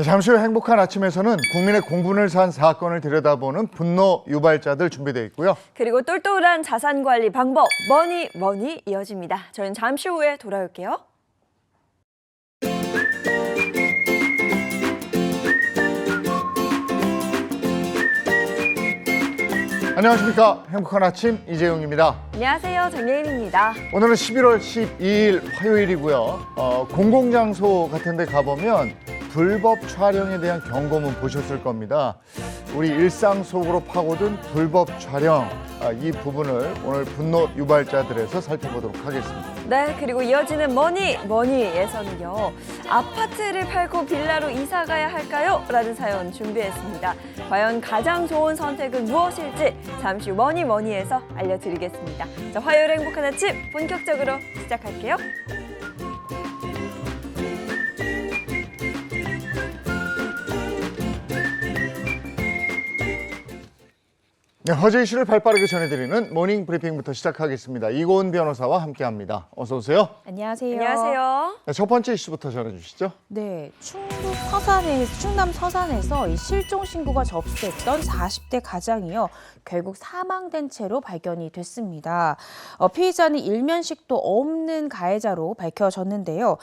잠시 후 행복한 아침에서는 국민의 공분을 산 사건을 들여다보는 분노 유발자들 준비되어 있고요. 그리고 똘똘한 자산 관리 방법, 머니 이어집니다. 저희는 잠시 후에 돌아올게요. 안녕하십니까. 행복한 아침 이재용입니다. 안녕하세요, 정예인입니다. 오늘은 11월 12일 화요일이고요. 공공장소 같은 데 가보면 불법 촬영에 대한 경고문 보셨을 겁니다. 우리 일상 속으로 파고든 불법 촬영, 이 부분을 오늘 분노 유발자들에서 살펴보도록 하겠습니다. 네, 그리고 이어지는 머니에서는요. 아파트를 팔고 빌라로 이사 가야 할까요? 라는 사연 준비했습니다. 과연 가장 좋은 선택은 무엇일지 잠시 후 머니에서 알려드리겠습니다. 자, 화요일 행복한 아침 본격적으로 시작할게요. 네, 허재 이슈를 발빠르게 전해드리는 모닝 브리핑부터 시작하겠습니다. 이고은 변호사와 함께합니다. 어서 오세요. 안녕하세요. 안녕하세요. 네, 첫 번째 이슈부터 전해주시죠. 네, 충남 서산에서 이 실종 신고가 접수됐던 40대 가장이요. 결국 사망된 채로 발견이 됐습니다. 피의자는 일면식도 없는 가해자로 밝혀졌는데요.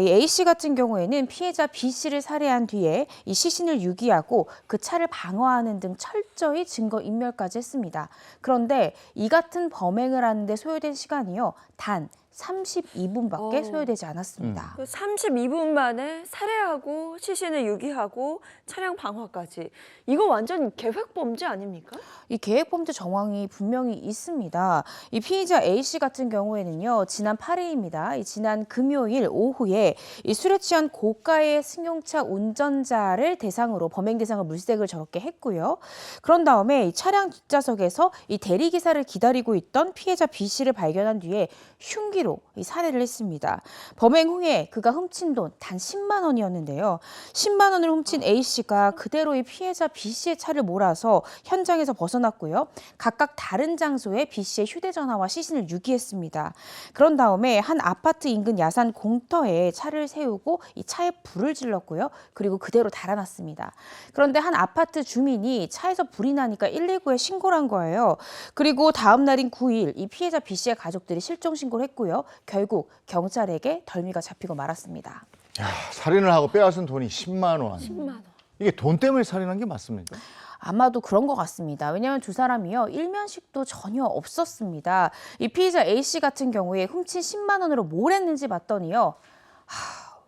이 A 씨 같은 경우에는 피해자 B 씨를 살해한 뒤에 이 시신을 유기하고 그 차를 방어하는 등 철저히 증거 인멸까지 했습니다. 그런데 이 같은 범행을 하는데 소요된 시간이요. 단 32분밖에 소요되지 않았습니다. 32분 만에 살해하고 시신을 유기하고 차량 방화까지. 이거 완전 계획 범죄 아닙니까? 이 계획 범죄 정황이 분명히 있습니다. 이 피의자 A 씨 같은 경우에는요, 지난 8일입니다. 지난 금요일 오후에 이 술에 취한 고가의 승용차 운전자를 대상으로 범행 대상을 물색을 저렇게 했고요. 그런 다음에 이 차량 뒷좌석에서 이 대리기사를 기다리고 있던 피해자 B 씨를 발견한 뒤에 흉기로 이 살해를 했습니다. 범행 후에 그가 훔친 돈 단 10만 원이었는데요. 10만 원을 훔친 A 씨가 그대로 이 피해자 B 씨의 차를 몰아서 현장에서 벗어났고요. 각각 다른 장소에 B 씨의 휴대전화와 시신을 유기했습니다. 그런 다음에 한 아파트 인근 야산 공터에 차를 세우고 이 차에 불을 질렀고요. 그리고 그대로 달아났습니다. 그런데 한 아파트 주민이 차에서 불이 나니까 119에 신고를 한 거예요. 그리고 다음 날인 9일 이 피해자 B 씨의 가족들이 실종 신고를 했고요. 결국 경찰에게 덜미가 잡히고 말았습니다. 야, 살인을 하고 빼앗은 돈이 10만 원. 10만 원. 이게 돈 때문에 살인한 게 맞습니까? 아마도 그런 것 같습니다. 왜냐하면 두 사람이요, 일면식도 전혀 없었습니다. 이 피의자 A 씨 같은 경우에 훔친 10만 원으로 뭘 했는지 봤더니요.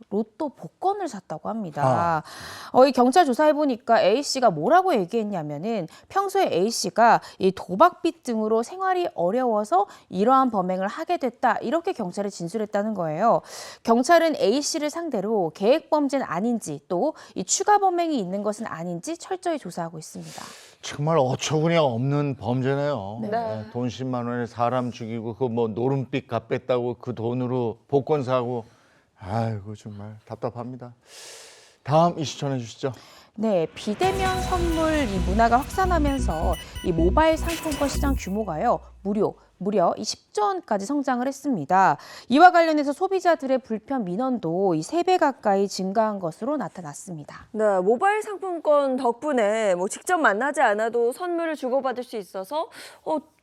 로또 복권을 샀다고 합니다. 이 경찰 조사해 보니까 A 씨가 뭐라고 얘기했냐면은 평소에 A 씨가 이 도박빚 등으로 생활이 어려워서 이러한 범행을 하게 됐다, 이렇게 경찰에 진술했다는 거예요. 경찰은 A 씨를 상대로 계획 범죄는 아닌지 또 이 추가 범행이 있는 것은 아닌지 철저히 조사하고 있습니다. 정말 어처구니가 없는 범죄네요. 네. 돈 10만 원에 사람 죽이고 그 뭐 노름빚 갚겠다고 그 돈으로 복권 사고. 아이고 정말 답답합니다. 다음 이슈 전해주시죠. 네, 비대면 선물 이 문화가 확산하면서 이 모바일 상품권 시장 규모가요, 무려 이 10조 원까지 성장을 했습니다. 이와 관련해서 소비자들의 불편 민원도 이 3배 가까이 증가한 것으로 나타났습니다. 네, 모바일 상품권 덕분에 직접 만나지 않아도 선물을 주고받을 수 있어서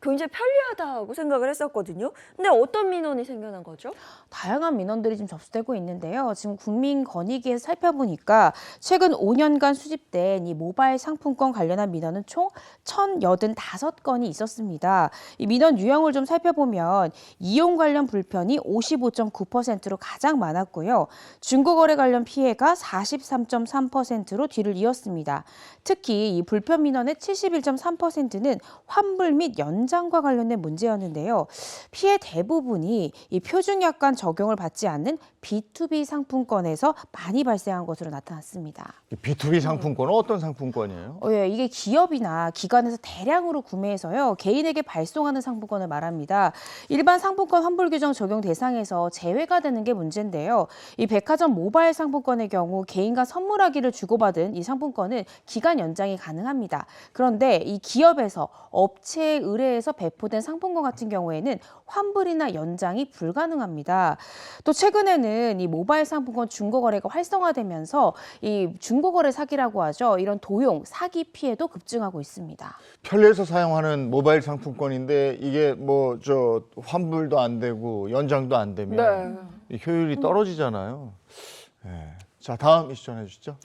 굉장히 편리하다고 생각을 했었거든요. 근데 어떤 민원이 생겨난 거죠? 다양한 민원들이 지금 접수되고 있는데요. 지금 국민권익위에서 살펴보니까 최근 5년간 수집된 이 모바일 상품권 관련한 민원은 총 1,085건이 있었습니다. 이 민원 유형을 좀 살펴보면 이용 관련 불편이 55.9%로 가장 많았고요. 중고거래 관련 피해가 43.3%로 뒤를 이었습니다. 특히 이 불편 민원의 71.3%는 환불 및 연장과 관련된 문제였는데요. 피해 대부분이 이 표준약관 적용을 받지 않는 B2B 상품권에서 많이 발생한 것으로 나타났습니다. B2B 상품권은 어떤 상품권이에요? 예, 이게 기업이나 기관에서 대량으로 구매해서요, 개인에게 발송하는 상품권을 말합니다. 일반 상품권 환불 규정 적용 대상에서 제외가 되는 게 문제인데요. 이 백화점 모바일 상품권의 경우 개인과 선물하기를 주고받은 이 상품권은 기간 연장이 가능합니다. 그런데 이 기업에서 업체에 의뢰해서 배포된 상품권 같은 경우에는 환불이나 연장이 불가능합니다. 또 최근에는 최근에는 이 모바일 상품권 중고거래가 활성화되면서 이 중고거래 사기라고 하죠. 이런 도용, 사기 피해도 급증하고 있습니다. 편리해서 사용하는 모바일 상품권인데 이게 뭐 환불도 안 되고 연장도 안 되면 이 효율이 떨어지잖아요. 네. 자, 다음 이슈 전해 주시죠.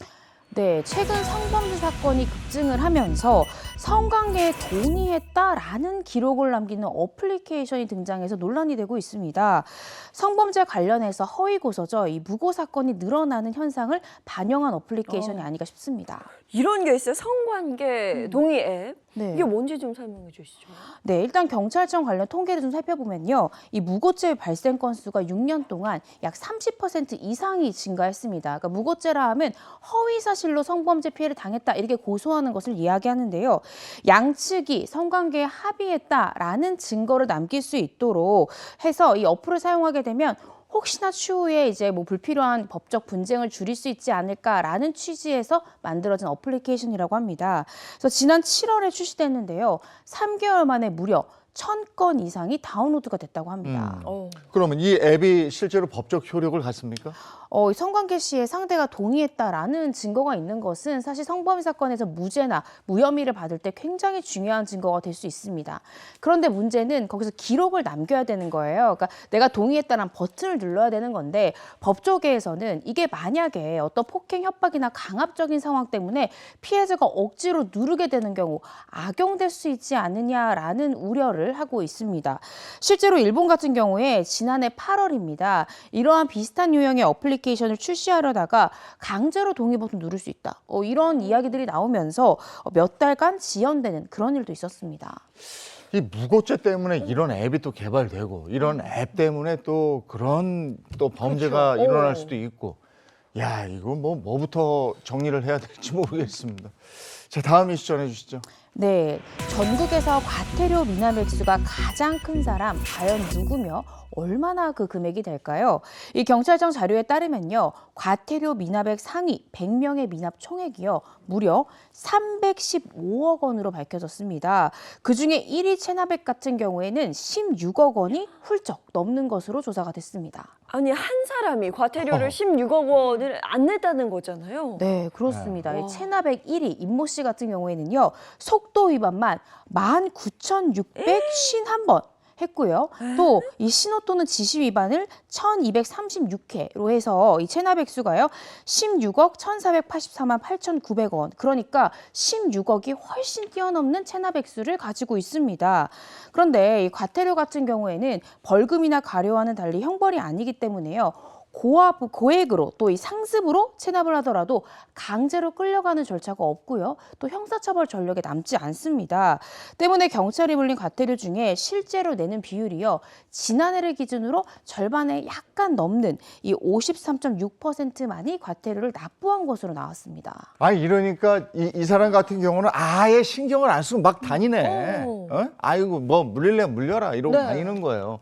네, 최근 성범죄 사건이 급증을 하면서 성관계에 동의했다라는 기록을 남기는 어플리케이션이 등장해서 논란이 되고 있습니다. 성범죄 관련해서 허위 고소죠. 이 무고 사건이 늘어나는 현상을 반영한 어플리케이션이 아닌가 싶습니다. 이런 게 있어요. 성관계 동의 앱. 네. 이게 뭔지 좀 설명해 주시죠. 네, 일단 경찰청 관련 통계를 좀 살펴보면요. 이 무고죄 발생 건수가 6년 동안 약 30% 이상이 증가했습니다. 그러니까 무고죄라 하면 허위 사실로 성범죄 피해를 당했다 이렇게 고소하는 것을 이야기하는데요. 양측이 성관계에 합의했다라는 증거를 남길 수 있도록 해서 이 어플을 사용하게 되면 혹시나 추후에 이제 뭐 불필요한 법적 분쟁을 줄일 수 있지 않을까라는 취지에서 만들어진 어플리케이션이라고 합니다. 그래서 지난 7월에 출시됐는데요. 3개월 만에 무려 1,000건 이상이 다운로드가 됐다고 합니다. 그러면 이 앱이 실제로 법적 효력을 갖습니까? 성관계 시에 상대가 동의했다라는 증거가 있는 것은 사실 성범죄 사건에서 무죄나 무혐의를 받을 때 굉장히 중요한 증거가 될 수 있습니다. 그런데 문제는 거기서 기록을 남겨야 되는 거예요. 그러니까 내가 동의했다는 버튼을 눌러야 되는 건데 법조계에서는 이게 만약에 어떤 폭행, 협박이나 강압적인 상황 때문에 피해자가 억지로 누르게 되는 경우 악용될 수 있지 않느냐라는 우려를 하고 있습니다. 실제로 일본 같은 경우에 지난해 8월입니다. 이러한 비슷한 유형의 어플리케이션을 출시하려다가 강제로 동의 버튼 누를 수 있다. 이런 이야기들이 나오면서 몇 달간 지연되는 그런 일도 있었습니다. 이 무고죄 때문에 이런 앱이 또 개발되고 이런 앱 때문에 또 그런 또 범죄가 그렇죠. 일어날 수도 있고 야, 이거 뭐부터 정리를 해야 될지 모르겠습니다. 자, 다음 이슈 전해 주시죠. 네, 전국에서 과태료 미납 액수가 가장 큰 사람 과연 누구며 얼마나 그 금액이 될까요? 이 경찰청 자료에 따르면요. 과태료 미납액 상위 100명의 미납 총액이요. 무려 315억 원으로 밝혀졌습니다. 그중에 1위 체납액 같은 경우에는 16억 원이 훌쩍 넘는 것으로 조사가 됐습니다. 아니 한 사람이 과태료를 16억 원을 안 냈다는 거잖아요. 네, 그렇습니다. 네. 이 체납액 1위 임모 씨 같은 경우에는요. 속도 위반만 19,651번 했고요. 또 이 신호 또는 지시 위반을 1,236회로 해서 이 체납 액수가요. 16억 1,484만 8,900원. 그러니까 16억이 훨씬 뛰어넘는 체납 액수를 가지고 있습니다. 그런데 이 과태료 같은 경우에는 벌금이나 가료와는 달리 형벌이 아니기 때문에요. 고액으로 또 이 상습으로 체납을 하더라도 강제로 끌려가는 절차가 없고요. 또 형사처벌 전력에 남지 않습니다. 때문에 경찰이 불린 과태료 중에 실제로 내는 비율이요. 지난해를 기준으로 절반에 약간 넘는 이 53.6%만이 과태료를 납부한 것으로 나왔습니다. 아니 이러니까 이 사람 같은 경우는 아예 신경을 안 쓰고 막 다니네. 아이고 뭐 물릴래 물려라 이러고 다니는 거예요.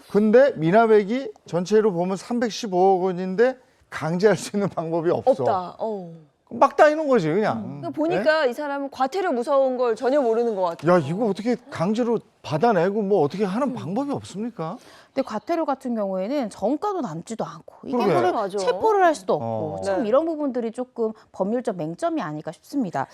근데 미납액이 전체로 보면 315억 원인데 강제할 수 있는 방법이 없어. 없다. 막 다니는 거지 그냥. 그러니까 보니까 이 사람은 과태료 무서운 걸 전혀 모르는 것 같아요. 야, 이거 어떻게 강제로 받아내고 뭐 어떻게 하는 방법이 없습니까? 근데 과태료 같은 경우에는 정가도 남지도 않고 이게 그러게. 그걸 맞아. 체포를 할 수도 없고 참 네. 이런 부분들이 조금 법률적 맹점이 아닐까 싶습니다.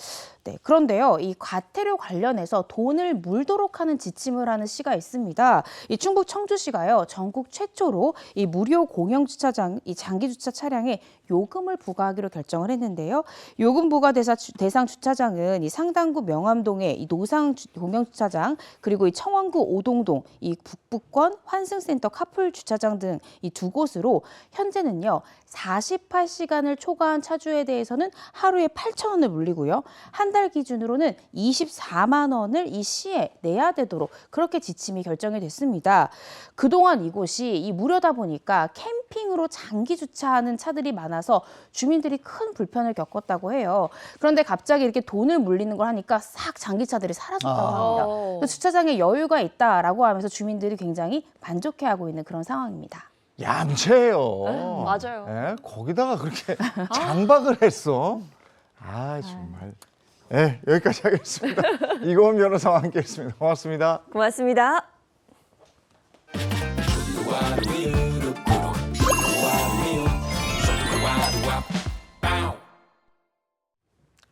네, 그런데요, 이 과태료 관련해서 돈을 물도록 하는 지침을 하는 시가 있습니다. 이 충북 청주시가요 전국 최초로 이 무료 공영 주차장 이 장기 주차 차량에 요금을 부과하기로 결정을 했는데요. 요금 부과 대상 주차장은 이 상당구 명암동의 이 노상 공영 주차장 그리고 이 청원구 오동동 이 북부권 환승센터 카풀 주차장 등 이 두 곳으로 현재는요 48시간을 초과한 차주에 대해서는 하루에 8,000원을 물리고요 한 달 기준으로는 24만 원을 이 시에 내야 되도록 그렇게 지침이 결정이 됐습니다. 그동안 이곳이 이 무료다 보니까 캠핑으로 장기 주차하는 차들이 많아서 주민들이 큰 불편을 겪었다고 해요. 그런데 갑자기 이렇게 돈을 물리는 걸 하니까 싹 장기차들이 사라졌다고 합니다. 그래서 주차장에 여유가 있다라고 하면서 주민들이 굉장히 만족해하고 있는 그런 상황입니다. 얌체예요. 맞아요. 예? 거기다가 그렇게 장박을 했어. 아 정말. 예, 여기까지 하겠습니다. 이고은 변호사와 함께했습니다. 고맙습니다. 고맙습니다.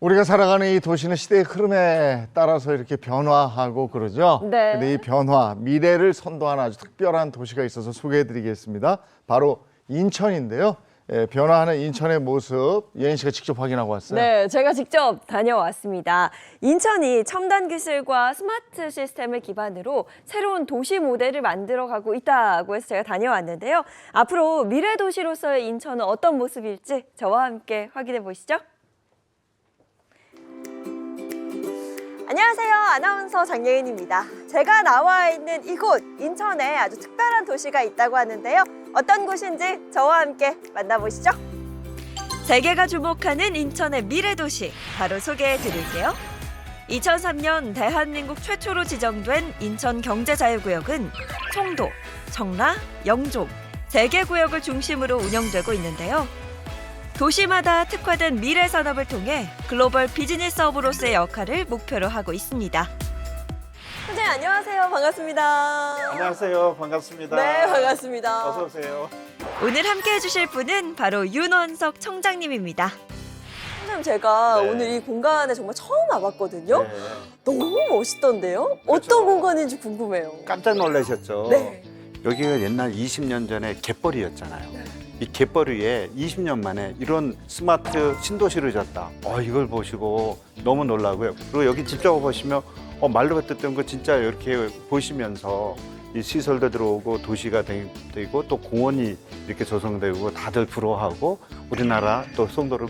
우리가 살아가는 이 도시는 시대의 흐름에 따라서 이렇게 변화하고 그러죠. 네. 근데 이 변화, 미래를 선도하는 아주 특별한 도시가 있어서 소개해드리겠습니다. 바로 인천인데요. 예, 변화하는 인천의 모습 예인 씨가 직접 확인하고 왔어요. 네, 제가 직접 다녀왔습니다. 인천이 첨단 기술과 스마트 시스템을 기반으로 새로운 도시 모델을 만들어가고 있다고 해서 제가 다녀왔는데요. 앞으로 미래 도시로서의 인천은 어떤 모습일지 저와 함께 확인해 보시죠. 안녕하세요. 아나운서 장예은입니다. 제가 나와 있는 이곳 인천에 아주 특별한 도시가 있다고 하는데요. 어떤 곳인지 저와 함께 만나보시죠. 세계가 주목하는 인천의 미래 도시 바로 소개해 드릴게요. 2003년 대한민국 최초로 지정된 인천 경제자유구역은 송도, 청라, 영종, 3개 구역을 중심으로 운영되고 있는데요. 도시마다 특화된 미래 산업을 통해 글로벌 비즈니스 허브로서의 역할을 목표로 하고 있습니다. 선생님 안녕하세요. 반갑습니다. 안녕하세요. 반갑습니다. 네, 반갑습니다. 어서 오세요. 오늘 함께 해주실 분은 바로 윤원석 청장님입니다. 선생님 제가 네. 오늘 이 공간에 정말 처음 와봤거든요. 네. 너무 멋있던데요? 그렇죠. 어떤 공간인지 궁금해요. 깜짝 놀라셨죠? 네. 여기가 옛날 20년 전에 갯벌이었잖아요. 이 갯벌 위에 20년 만에 이런 스마트 신도시를 졌다. 이걸 보시고 너무 놀라고요. 그리고 여기 직접 보시면 말로 듣던 거 진짜 이렇게 보시면서 이 시설도 들어오고 도시가 되고 또 공원이 이렇게 조성되고 다들 부러워하고 우리나라 또 송도를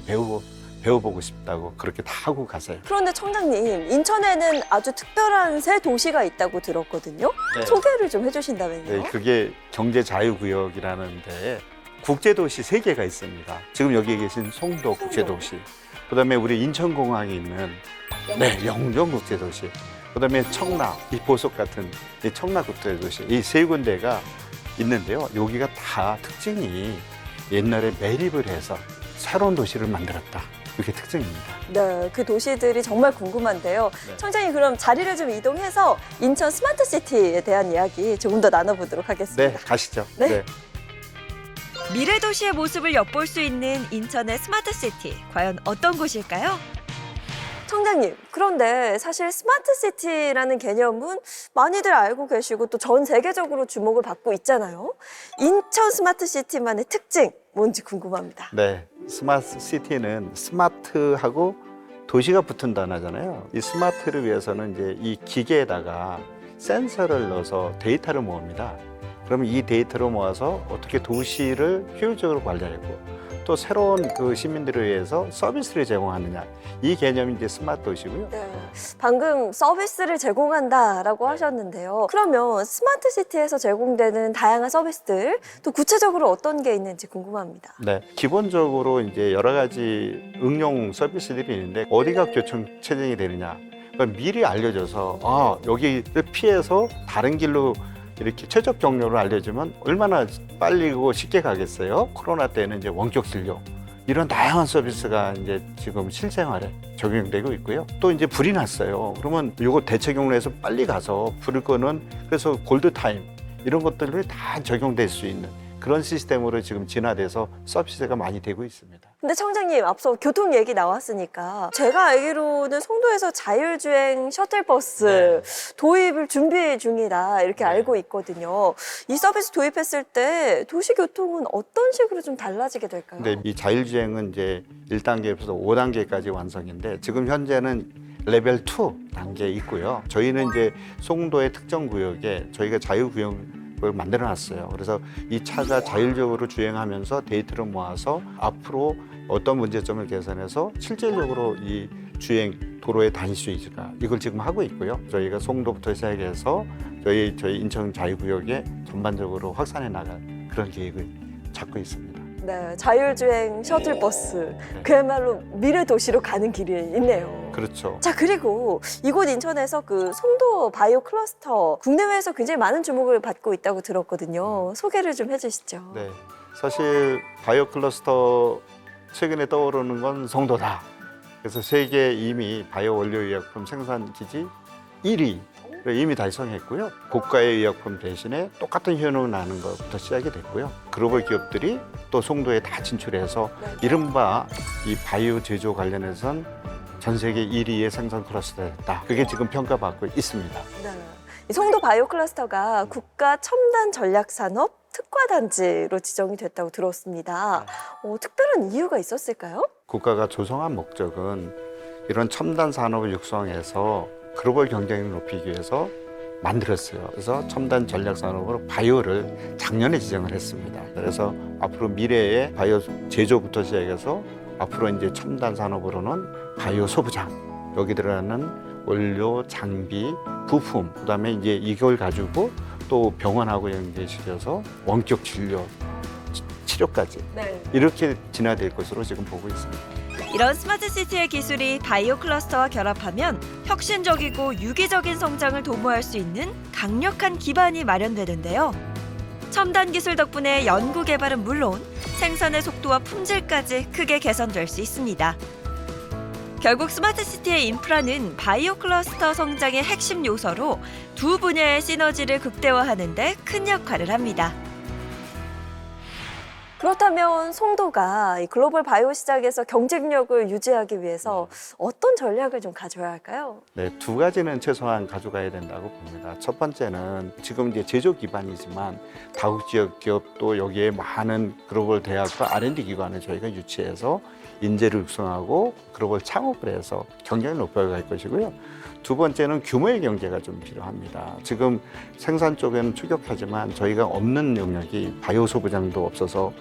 배워보고 싶다고 그렇게 다 하고 가세요. 그런데 청장님, 인천에는 아주 특별한 새 도시가 있다고 들었거든요. 네. 소개를 좀 해주신다면요. 네, 그게 경제자유구역이라는데 국제도시 3개가 있습니다. 지금 여기 계신 송도 국제도시, 그다음에 우리 인천공항에 있는 영종 국제도시, 그다음에 청라, 이 보석 같은 이 청라 국제도시, 이 3군데가 있는데요. 여기가 다 특징이 옛날에 매립을 해서 새로운 도시를 만들었다. 이게 특징입니다. 네, 그 도시들이 정말 궁금한데요. 네. 청장님 그럼 자리를 좀 이동해서 인천 스마트시티에 대한 이야기 조금 더 나눠보도록 하겠습니다. 네, 가시죠. 네. 미래 도시의 모습을 엿볼 수 있는 인천의 스마트시티, 과연 어떤 곳일까요? 청장님, 그런데 사실 스마트시티라는 개념은 많이들 알고 계시고 또 전 세계적으로 주목을 받고 있잖아요. 인천 스마트시티만의 특징 뭔지 궁금합니다. 네, 스마트 시티는 스마트하고 도시가 붙은 단어잖아요. 이 스마트를 위해서는 이제 이 기계에다가 센서를 넣어서 데이터를 모읍니다. 그러면 이 데이터를 모아서 어떻게 도시를 효율적으로 관리하고 또 새로운 그 시민들을 위해서 서비스를 제공하느냐, 이 개념이 이제 스마트 도시고요. 네, 방금 서비스를 제공한다라고 하셨는데요. 그러면 스마트시티에서 제공되는 다양한 서비스들, 또 구체적으로 어떤 게 있는지 궁금합니다. 네, 기본적으로 이제 여러 가지 응용 서비스들이 있는데 어디가 교통 체증이 되느냐, 그러니까 미리 알려줘서 여기를 피해서 다른 길로 이렇게 최적 경로를 알려주면 얼마나 빨리고 쉽게 가겠어요. 코로나 때는 이제 원격 진료, 이런 다양한 서비스가 이제 지금 실생활에 적용되고 있고요. 또 이제 불이 났어요. 그러면 이거 대체 경로에서 빨리 가서 불을 끄는, 그래서 골드 타임, 이런 것들이 다 적용될 수 있는 그런 시스템으로 지금 진화돼서 서비스가 많이 되고 있습니다. 근데 청장님, 앞서 교통 얘기 나왔으니까 제가 알기로는 송도에서 자율주행 셔틀버스 도입을 준비 중이다 이렇게 알고 있거든요. 이 서비스 도입했을 때 도시교통은 어떤 식으로 좀 달라지게 될까요? 근데 이 자율주행은 이제 1단계에서 5단계까지 완성인데 지금 현재는 레벨 2 단계에 있고요. 저희는 이제 송도의 특정 구역에 저희가 자유구역을 만들어 놨어요. 그래서 이 차가 자율적으로 주행하면서 데이터를 모아서 앞으로 어떤 문제점을 개선해서 실질적으로 이 주행 도로에 다닐 수 있을까, 이걸 지금 하고 있고요. 저희가 송도부터 시작해서 저희 인천 자유구역에 전반적으로 확산해 나갈 그런 계획을 잡고 있습니다. 네, 자율주행 셔틀버스, 그야말로 미래 도시로 가는 길이 있네요. 그렇죠. 자, 그리고 이곳 인천에서 그 송도 바이오 클러스터 국내외에서 굉장히 많은 주목을 받고 있다고 들었거든요. 소개를 좀 해주시죠. 네, 사실 바이오 클러스터 최근에 떠오르는 건 송도다. 그래서 세계 이미 바이오 원료 의약품 생산 기지 1위를 이미 달성했고요. 고가의 의약품 대신에 똑같은 효능을 나는 것부터 시작이 됐고요. 글로벌 기업들이 또 송도에 다 진출해서 이른바 이 바이오 제조 관련해서는 전 세계 1위의 생선 클러스터였다. 그게 지금 평가받고 있습니다. 네. 이 송도 바이오 클러스터가 국가 첨단 전략 산업 특화 단지로 지정이 됐다고 들었습니다. 특별한 이유가 있었을까요? 국가가 조성한 목적은 이런 첨단 산업을 육성해서 글로벌 경쟁력을 높이기 위해서 만들었어요. 그래서 첨단 전략 산업으로 바이오를 작년에 지정을 했습니다. 그래서 앞으로 미래의 바이오 제조부터 시작해서 앞으로 이제 첨단 산업으로는 바이오 소부장, 여기 들어가는 원료, 장비, 부품, 그다음에 이제 이걸 가지고 또 병원하고 연계시켜서 원격 진료, 치료까지 네. 이렇게 진화될 것으로 지금 보고 있습니다. 이런 스마트 시티의 기술이 바이오 클러스터와 결합하면 혁신적이고 유기적인 성장을 도모할 수 있는 강력한 기반이 마련되는데요. 첨단 기술 덕분에 연구 개발은 물론 생산의 속도와 품질까지 크게 개선될 수 있습니다. 결국 스마트 시티의 인프라는 바이오 클러스터 성장의 핵심 요소로 두 분야의 시너지를 극대화하는 데 큰 역할을 합니다. 그렇다면 송도가 이 글로벌 바이오 시장에서 경쟁력을 유지하기 위해서 어떤 전략을 좀 가져야 할까요? 네, 두 가지는 최소한 가져가야 된다고 봅니다. 첫 번째는 지금 이제 제조 기반이지만 다국 지역 기업도 여기에 많은 글로벌 대학과 R&D 기관을 저희가 유치해서 인재를 육성하고 글로벌 창업을 해서 경쟁을 높여갈 것이고요. 두 번째는 규모의 경제가 좀 필요합니다. 지금 생산 쪽에는 추격하지만 저희가 없는 영역이 바이오 소부장도 없어서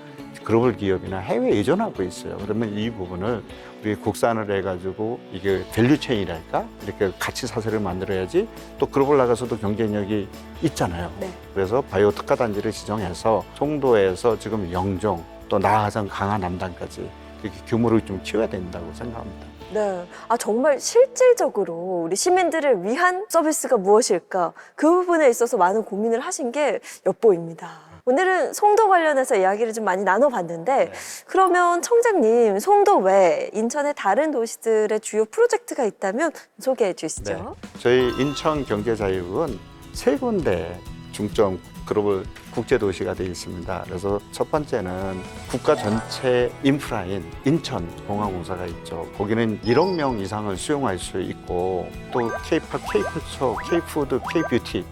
글로벌 기업이나 해외에 의존하고 있어요. 그러면 이 부분을 우리 국산을 해가지고 이게 밸류체인이랄까? 이렇게 가치 사슬을 만들어야지 또 글로벌 나가서도 경쟁력이 있잖아요. 네. 그래서 바이오 특화 단지를 지정해서 송도에서 지금 영종 또 나아가서 강화 남단까지 이렇게 규모를 좀 키워야 된다고 생각합니다. 네. 정말 실질적으로 우리 시민들을 위한 서비스가 무엇일까? 그 부분에 있어서 많은 고민을 하신 게 엿보입니다. 오늘은 송도 관련해서 이야기를 좀 많이 나눠봤는데 그러면 청장님, 송도 외 인천의 다른 도시들의 주요 프로젝트가 있다면 소개해 주시죠. 네. 저희 인천경제자유국은 세 군데 중점 글로벌 국제도시가 되어 있습니다. 그래서 첫 번째는 국가 전체 인프라인 인천공항공사가 있죠. 거기는 1억 명 이상을 수용할 수 있고 또 K팝, K컬처, K푸드, K뷰티,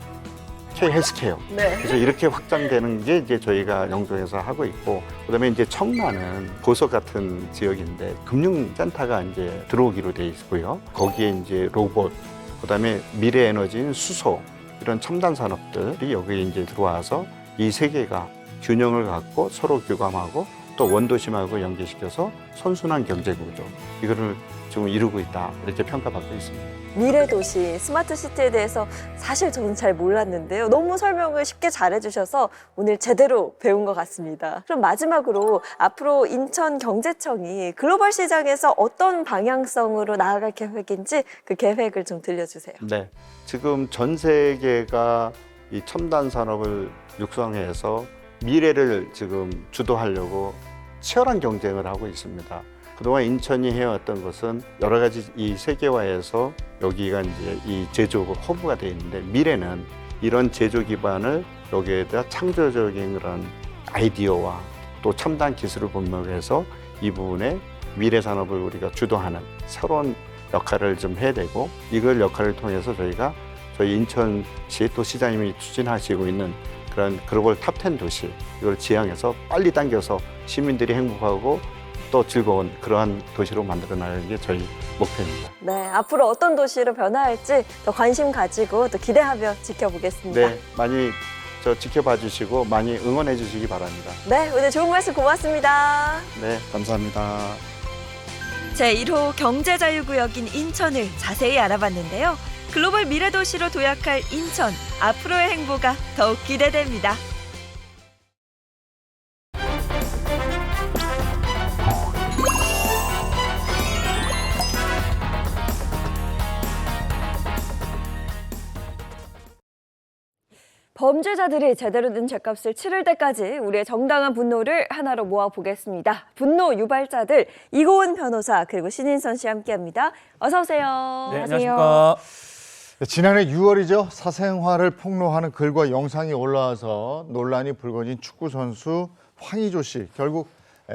K헬스케어. 네. 그래서 이렇게 확장되는 게 이제 저희가 영종에서 하고 있고, 그다음에 이제 청라는 보석 같은 지역인데 금융센터가 이제 들어오기로 돼 있고요. 거기에 이제 로봇, 그다음에 미래 에너지인 수소 이런 첨단 산업들이 여기에 이제 들어와서 이 세 개가 균형을 갖고 서로 교감하고 또 원도심하고 연계시켜서 선순환 경제 구조 이거를 지금 이루고 있다 이렇게 평가받고 있습니다. 미래 도시, 스마트 시티에 대해서 사실 저는 잘 몰랐는데요. 너무 설명을 쉽게 잘해주셔서 오늘 제대로 배운 것 같습니다. 그럼 마지막으로 앞으로 인천경제청이 글로벌 시장에서 어떤 방향성으로 나아갈 계획인지 그 계획을 좀 들려주세요. 네, 지금 전 세계가 이 첨단 산업을 육성해서 미래를 지금 주도하려고 치열한 경쟁을 하고 있습니다. 그동안 인천이 해왔던 것은 여러 가지 이 세계화에서 여기가 이제 이 제조 허브가 되어 있는데 미래는 이런 제조 기반을 여기에다 창조적인 그런 아이디어와 또 첨단 기술을 본명해서 이 부분에 미래 산업을 우리가 주도하는 새로운 역할을 좀 해야 되고 이걸 역할을 통해서 저희가 저희 인천시 또 시장님이 추진하시고 있는 그런 글로벌 탑10 도시 이걸 지향해서 빨리 당겨서 시민들이 행복하고 또 즐거운 그러한 도시로 만들어 나가는 게 저희 목표입니다. 네, 앞으로 어떤 도시로 변화할지 더 관심 가지고 또 기대하며 지켜보겠습니다. 네, 많이 지켜봐 주시고 많이 응원해 주시기 바랍니다. 네, 오늘 좋은 말씀 고맙습니다. 네, 감사합니다. 제1호 경제자유구역인 인천을 자세히 알아봤는데요. 글로벌 미래도시로 도약할 인천, 앞으로의 행보가 더욱 기대됩니다. 범죄자들이 제대로 된 죄값을 치를 때까지 우리의 정당한 분노를 하나로 모아보겠습니다. 분노 유발자들 이고은 변호사 그리고 신인선 씨 함께합니다. 어서 오세요. 네, 안녕하십니까. 지난해 6월이죠. 사생활을 폭로하는 글과 영상이 올라와서 논란이 불거진 축구 선수 황의조 씨 결국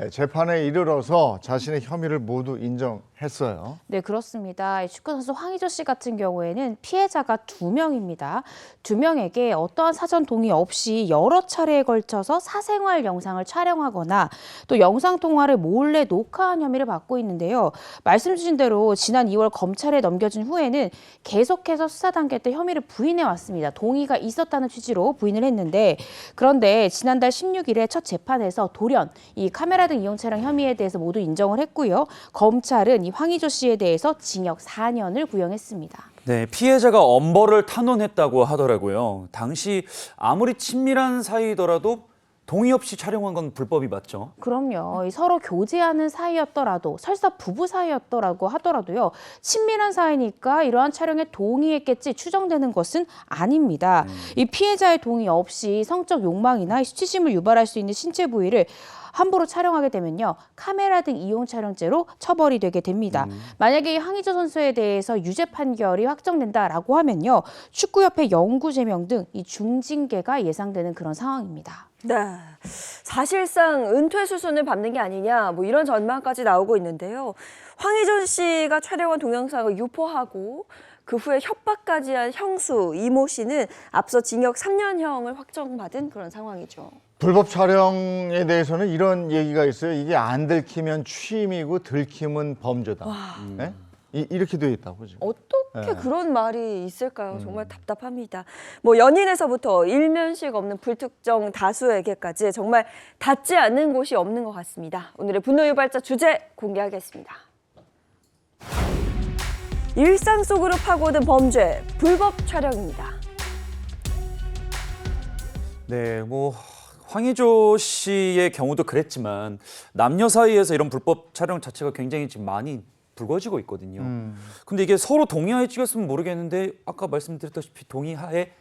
재판에 이르러서 자신의 혐의를 모두 인정했습니다. 했어요. 네, 그렇습니다. 이 축구 선수 황의조 씨 같은 경우에는 피해자가 2명입니다. 2명에게 어떠한 사전 동의 없이 여러 차례에 걸쳐서 사생활 영상을 촬영하거나 또 영상 통화를 몰래 녹화한 혐의를 받고 있는데요. 말씀 주신 대로 지난 2월 검찰에 넘겨진 후에는 계속해서 수사 단계 때 혐의를 부인해 왔습니다. 동의가 있었다는 취지로 부인을 했는데, 그런데 지난달 16일에 첫 재판에서 돌연 이 카메라 등 이용 촬영 혐의에 대해서 모두 인정을 했고요. 검찰은 이 황의조 씨에 대해서 징역 4년을 구형했습니다. 네, 피해자가 엄벌을 탄원했다고 하더라고요. 당시 아무리 친밀한 사이더라도 동의 없이 촬영한 건 불법이 맞죠? 그럼요. 이 서로 교제하는 사이였더라도, 설사 부부 사이였더라고 하더라도요. 친밀한 사이니까 이러한 촬영에 동의했겠지 추정되는 것은 아닙니다. 이 피해자의 동의 없이 성적 욕망이나 수치심을 유발할 수 있는 신체 부위를 함부로 촬영하게 되면요, 카메라 등 이용 촬영죄로 처벌이 되게 됩니다. 만약에 이 황의조 선수에 대해서 유죄 판결이 확정된다라고 하면요, 축구협회 영구 제명 등 이 중징계가 예상되는 그런 상황입니다. 네, 사실상 은퇴 수순을 밟는 게 아니냐, 뭐 이런 전망까지 나오고 있는데요. 황의조 씨가 촬영한 동영상을 유포하고 그 후에 협박까지 한 형수 이모 씨는 앞서 징역 3년형을 확정받은 그런 상황이죠. 불법 촬영에 대해서는 이런 얘기가 있어요. 이게 안 들키면 취임이고 들키면 범죄다. 네? 이렇게 되어 있다고 지금. 어떻게 네. 그런 말이 있을까요? 정말 답답합니다. 뭐 연인에서부터 일면식 없는 불특정 다수에게까지 정말 닿지 않는 곳이 없는 것 같습니다. 오늘의 분노 유발자 주제 공개하겠습니다. 일상 속으로 파고든 범죄, 불법 촬영입니다. 네, 뭐 황의조 씨의 경우도 그랬지만 남녀 사이에서 이런 불법 촬영 자체가 굉장히 지금 많이 불거지고 있거든요. 근데 이게 서로 동의하에 찍었으면 모르겠는데 아까 말씀드렸다시피 동의하에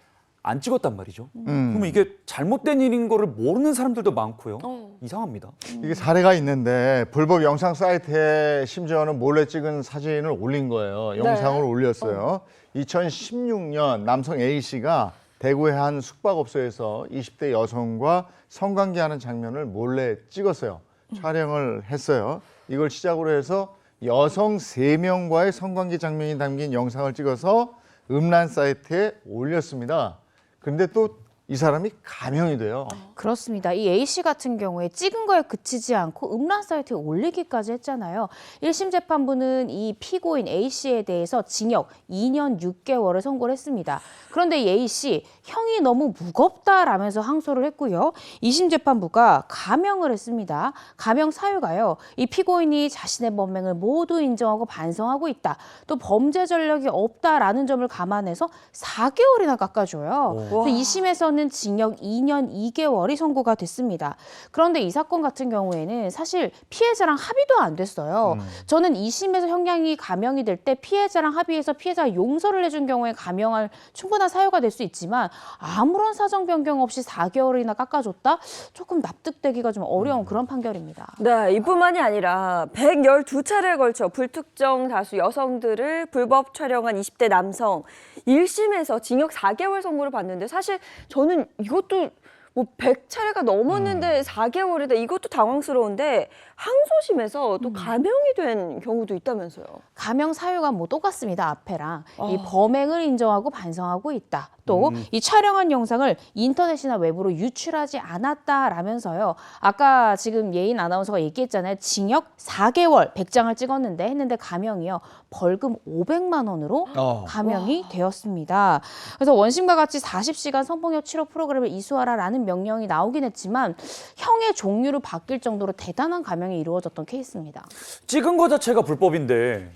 안 찍었단 말이죠. 그러면 이게 잘못된 일인 거를 모르는 사람들도 많고요. 이상합니다. 이게 사례가 있는데 불법 영상 사이트에 심지어는 몰래 찍은 사진을 올린 거예요. 영상을 올렸어요. 2016년 남성 A씨가 대구의 한 숙박업소에서 20대 여성과 성관계하는 장면을 몰래 찍었어요. 촬영을 했어요. 이걸 시작으로 해서 여성 3명과의 성관계 장면이 담긴 영상을 찍어서 음란 사이트에 올렸습니다. 그런데 또 이 사람이 감형이 돼요. 그렇습니다. 이 A씨 같은 경우에 찍은 거에 그치지 않고 음란 사이트에 올리기까지 했잖아요. 1심 재판부는 이 피고인 A씨에 대해서 징역 2년 6개월을 선고를 했습니다. 그런데 이 A씨 형이 너무 무겁다라면서 항소를 했고요. 2심 재판부가 감형을 했습니다. 감형 사유가요, 이 피고인이 자신의 범행을 모두 인정하고 반성하고 있다, 또 범죄 전력이 없다라는 점을 감안해서 4개월이나 깎아줘요. 2심에서는 징역 2년 2개월이 선고가 됐습니다. 그런데 이 사건 같은 경우에는 사실 피해자랑 합의도 안 됐어요. 저는 2심에서 형량이 감형이 될 때 피해자랑 합의해서 피해자가 용서를 해준 경우에 감형할 충분한 사유가 될 수 있지만 아무런 사정 변경 없이 4개월이나 깎아줬다? 조금 납득되기가 좀 어려운 그런 판결입니다. 네, 이뿐만이 아니라 112차례에 걸쳐 불특정 다수 여성들을 불법 촬영한 20대 남성 1심에서 징역 4개월 선고를 받는데, 사실 저는 이것도 뭐 100차례가 넘었는데 4개월이다, 이것도 당황스러운데 항소심에서 또 감형이 된 경우도 있다면서요. 감형 사유가 뭐 똑같습니다. 앞에랑. 이 범행을 인정하고 반성하고 있다. 또 이 촬영한 영상을 인터넷이나 외부로 유출하지 않았다라면서요. 아까 지금 예인 아나운서가 얘기했잖아요. 징역 4개월 100장을 찍었는데 했는데 감형이요, 벌금 500만 원으로 감형이 되었습니다. 그래서 원심과 같이 40시간 성폭력 치료 프로그램을 이수하라라는 명령이 나오긴 했지만 형의 종류를 바뀔 정도로 대단한 감형이 이루어졌던 케이스입니다. 찍은 거 자체가 불법인데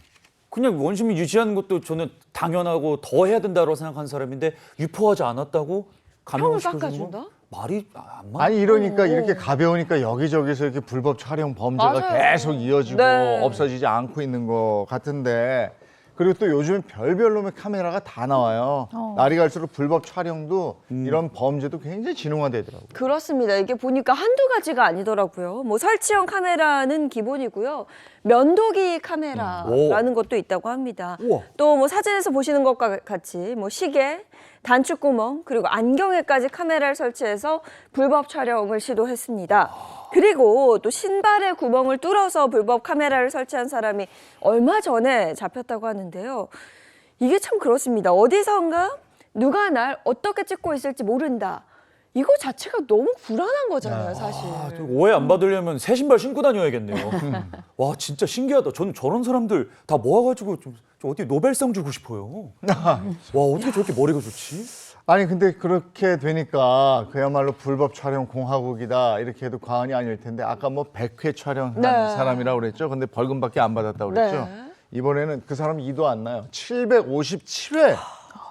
그냥 원심이 유지하는 것도 저는 당연하고 더 해야 된다고 생각하는 사람인데 유포하지 않았다고 감형을 형을 시켜주는 깎아준다? 건 말이 안 맞. 아니 이러니까 이렇게 가벼우니까 여기저기서 이렇게 불법 촬영 범죄가 맞아요. 계속 이어지고 네. 없어지지 않고 있는 것 같은데, 그리고 또 요즘 별별 놈의 카메라가 다 나와요. 날이 갈수록 불법 촬영도 이런 범죄도 굉장히 진흥화되더라고요. 그렇습니다. 이게 보니까 한두 가지가 아니더라고요. 뭐 설치형 카메라는 기본이고요. 면도기 카메라라는 것도 있다고 합니다. 우와. 또 뭐 사진에서 보시는 것과 같이 뭐 시계, 단축구멍 그리고 안경에까지 카메라를 설치해서 불법 촬영을 시도했습니다. 그리고 또 신발에 구멍을 뚫어서 불법 카메라를 설치한 사람이 얼마 전에 잡혔다고 하는데요. 이게 참 그렇습니다. 어디선가 누가 날 어떻게 찍고 있을지 모른다. 이거 자체가 너무 불안한 거잖아요, 사실. 오해 안 받으려면 새 신발 신고 다녀야겠네요. 와 진짜 신기하다. 저는 저런 사람들 다 모아가지고 좀 어디 노벨상 주고 싶어요. 와 어떻게 저렇게 머리가 좋지? 아니 근데 그렇게 되니까 그야말로 불법 촬영 공화국이다 이렇게 해도 과언이 아닐 텐데 아까 뭐 100회 촬영한 네. 사람이라고 그랬죠. 근데 벌금밖에 안 받았다고 그랬죠. 네. 이번에는 그 사람 이도 안 나요. 757회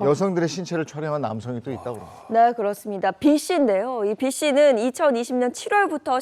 여성들의 신체를 촬영한 남성이 또 있다고 그래요. 네, 그렇습니다. B 씨인데요. 이 B 씨는 2020년 7월부터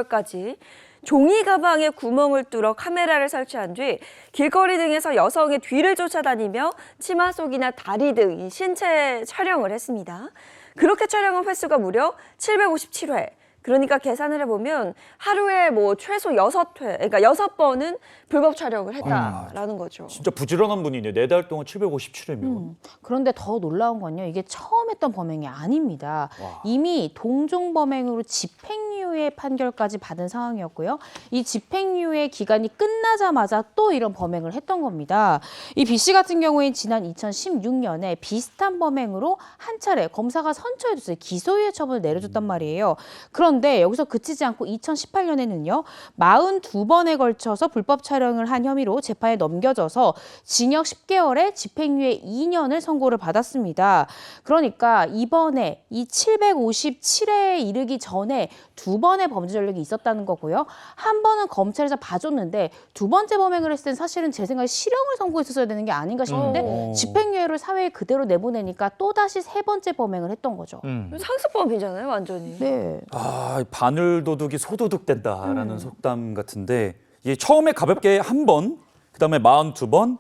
11월까지 종이 가방에 구멍을 뚫어 카메라를 설치한 뒤 길거리 등에서 여성의 뒤를 쫓아다니며 치마 속이나 다리 등 이 신체 촬영을 했습니다. 그렇게 촬영한 횟수가 무려 757회. 그러니까 계산을 해보면 하루에 뭐 최소 6회, 그러니까 6번은 불법 촬영을 했다라는 거죠. 진짜 부지런한 분이네. 4달 동안 757회면. 그런데 더 놀라운 건요. 이게 처음 했던 범행이 아닙니다. 이미 동종 범행으로 집행유예 판결까지 받은 상황이었고요. 이 집행유예 기간이 끝나자마자 또 이런 범행을 했던 겁니다. 이 B 씨 같은 경우에는 지난 2016년에 비슷한 범행으로 한 차례 검사가 선처해줬어요. 기소유예 처분을 내려줬단 말이에요. 그런데 여기서 그치지 않고 2018년에는요. 42번에 걸쳐서 불법 촬영을 한 혐의로 재판에 넘겨져서 징역 10개월에 집행유예 2년을 선고를 받았습니다. 그러니까 이번에 이 757회에 이르기 전에 2번의 범죄 전력이 있었다는 거고요. 한 번은 검찰에서 봐줬는데 2번째 범행을 했을 땐 사실은 제 생각에 실형을 선고했었어야 되는 게 아닌가 싶은데 집행유예를 사회에 그대로 내보내니까 또다시 3번째 범행을 했던 거죠. 상습범이잖아요, 완전히. 네. 아 바늘 도둑이 소도둑 된다라는 속담 같은데 이게 처음에 가볍게 한 번, 그다음에 42번,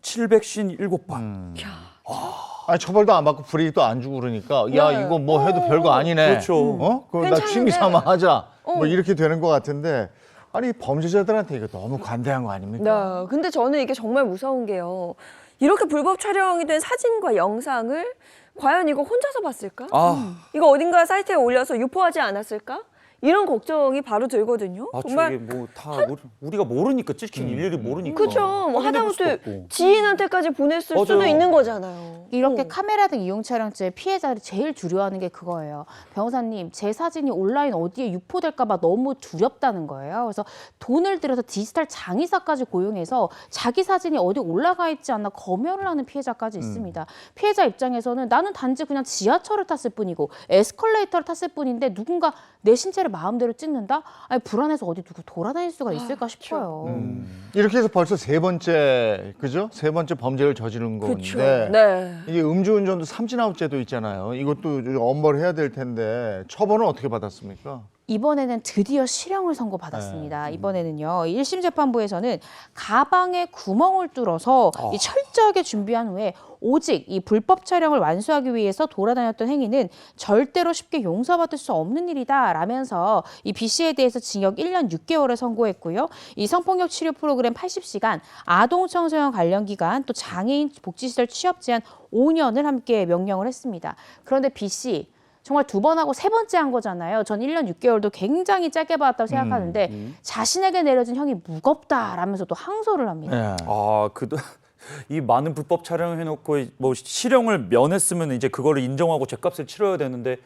757번. 아니 처벌도 안 받고 불이익도 안 주고 그러니까 야 네. 이거 뭐 해도 별거 아니네. 그렇죠. 그럼 나 괜찮은데. 취미 삼아 하자. 뭐 이렇게 되는 것 같은데 아니 범죄자들한테 이거 너무 관대한 거 아닙니까? 네, 근데 저는 이게 정말 무서운 게요. 이렇게 불법 촬영이 된 사진과 영상을 과연 이거 혼자서 봤을까? 아, 이거 어딘가 사이트에 올려서 유포하지 않았을까? 이런 걱정이 바로 들거든요. 아 정말 저게 뭐 다 우리가 모르니까 찍힌 일일이 모르니까. 그렇죠. 뭐 확인해볼 수도 하다못해 없고. 지인한테까지 보냈을 수도 맞아요. 있는 거잖아요. 이렇게 카메라 등 이용 촬영죄 피해자들이 제일 두려워하는 게 그거예요. 변호사님, 제 사진이 온라인 어디에 유포될까 봐 너무 두렵다는 거예요. 그래서 돈을 들여서 디지털 장의사까지 고용해서 자기 사진이 어디 올라가 있지 않나 검열을 하는 피해자까지 있습니다. 피해자 입장에서는 나는 단지 그냥 지하철을 탔을 뿐이고 에스컬레이터를 탔을 뿐인데 누군가 내 신체를 마음대로 찍는다? 아니 불안해서 어디 두고 돌아다닐 수가 있을까 싶어요. 이렇게 해서 벌써 3번째 그죠? 3번째 범죄를 저지른 그렇죠. 건데 네. 이게 음주운전도 삼진아웃죄도 있잖아요. 이것도 엄벌해야 될 텐데 처벌은 어떻게 받았습니까? 이번에는 드디어 실형을 선고받았습니다. 이번에는요. 1심 재판부에서는 가방에 구멍을 뚫어서 이 철저하게 준비한 후에 오직 이 불법 촬영을 완수하기 위해서 돌아다녔던 행위는 절대로 쉽게 용서받을 수 없는 일이다 라면서 이 B 씨에 대해서 징역 1년 6개월을 선고했고요. 이 성폭력 치료 프로그램 80시간, 아동 청소년 관련 기간, 또 장애인 복지시설 취업 제한 5년을 함께 명령을 했습니다. 그런데 B 씨 정말 2번 하고 3번째 한 거잖아요. 전 1년 6개월도 굉장히 짧게 받았다고 생각하는데 자신에게 내려진 형이 무겁다라면서 또 항소를 합니다. 네. 아, 이 많은 불법 촬영을 해놓고 뭐 실형을 면했으면 이제 그거를 인정하고 죗값을 치러야 되는데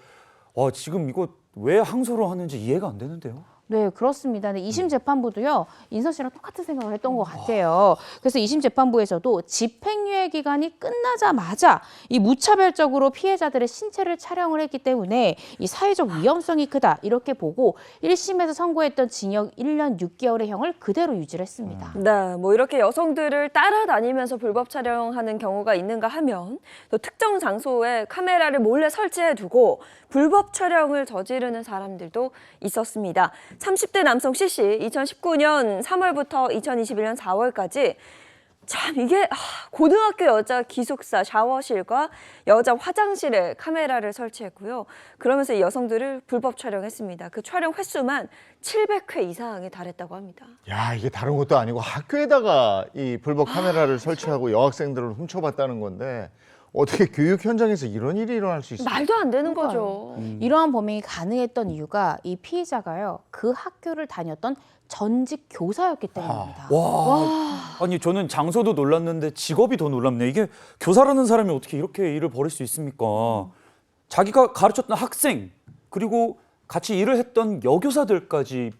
와 지금 이거 왜 항소를 하는지 이해가 안 되는데요. 네, 그렇습니다. 근데 2심 재판부도요, 인선 씨랑 똑같은 생각을 했던 것 같아요. 그래서 2심 재판부에서도 집행유예 기간이 끝나자마자 이 무차별적으로 피해자들의 신체를 촬영을 했기 때문에 이 사회적 위험성이 크다 이렇게 보고 1심에서 선고했던 징역 1년 6개월의 형을 그대로 유지를 했습니다. 네, 뭐 이렇게 여성들을 따라다니면서 불법 촬영하는 경우가 있는가 하면 또 특정 장소에 카메라를 몰래 설치해 두고 불법 촬영을 저지르는 사람들도 있었습니다. 30대 남성 C씨 2019년 3월부터 2021년 4월까지 참 이게 고등학교 여자 기숙사 샤워실과 여자 화장실에 카메라를 설치했고요. 그러면서 이 여성들을 불법 촬영했습니다. 그 촬영 횟수만 700회 이상에 달했다고 합니다. 야 이게 다른 것도 아니고 학교에다가 이 불법 카메라를 설치하고 여학생들을 훔쳐봤다는 건데 어떻게 교육 현장에서 이런 일이 일어날 수 있어요? 말도 안 되는 그러니까요. 거죠. 이러한 범행이 가능했던 이유가 이 피의자가요. 그 학교를 다녔던 전직 교사였기 때문입니다. 아니 저는 장소도 놀랐는데 직업이 더 놀랍네. 이게 교사라는 사람이 어떻게 이렇게 일을 벌일 수 있습니까? 자기가 가르쳤던 학생 그리고 같이 일을 했던 여교사들까지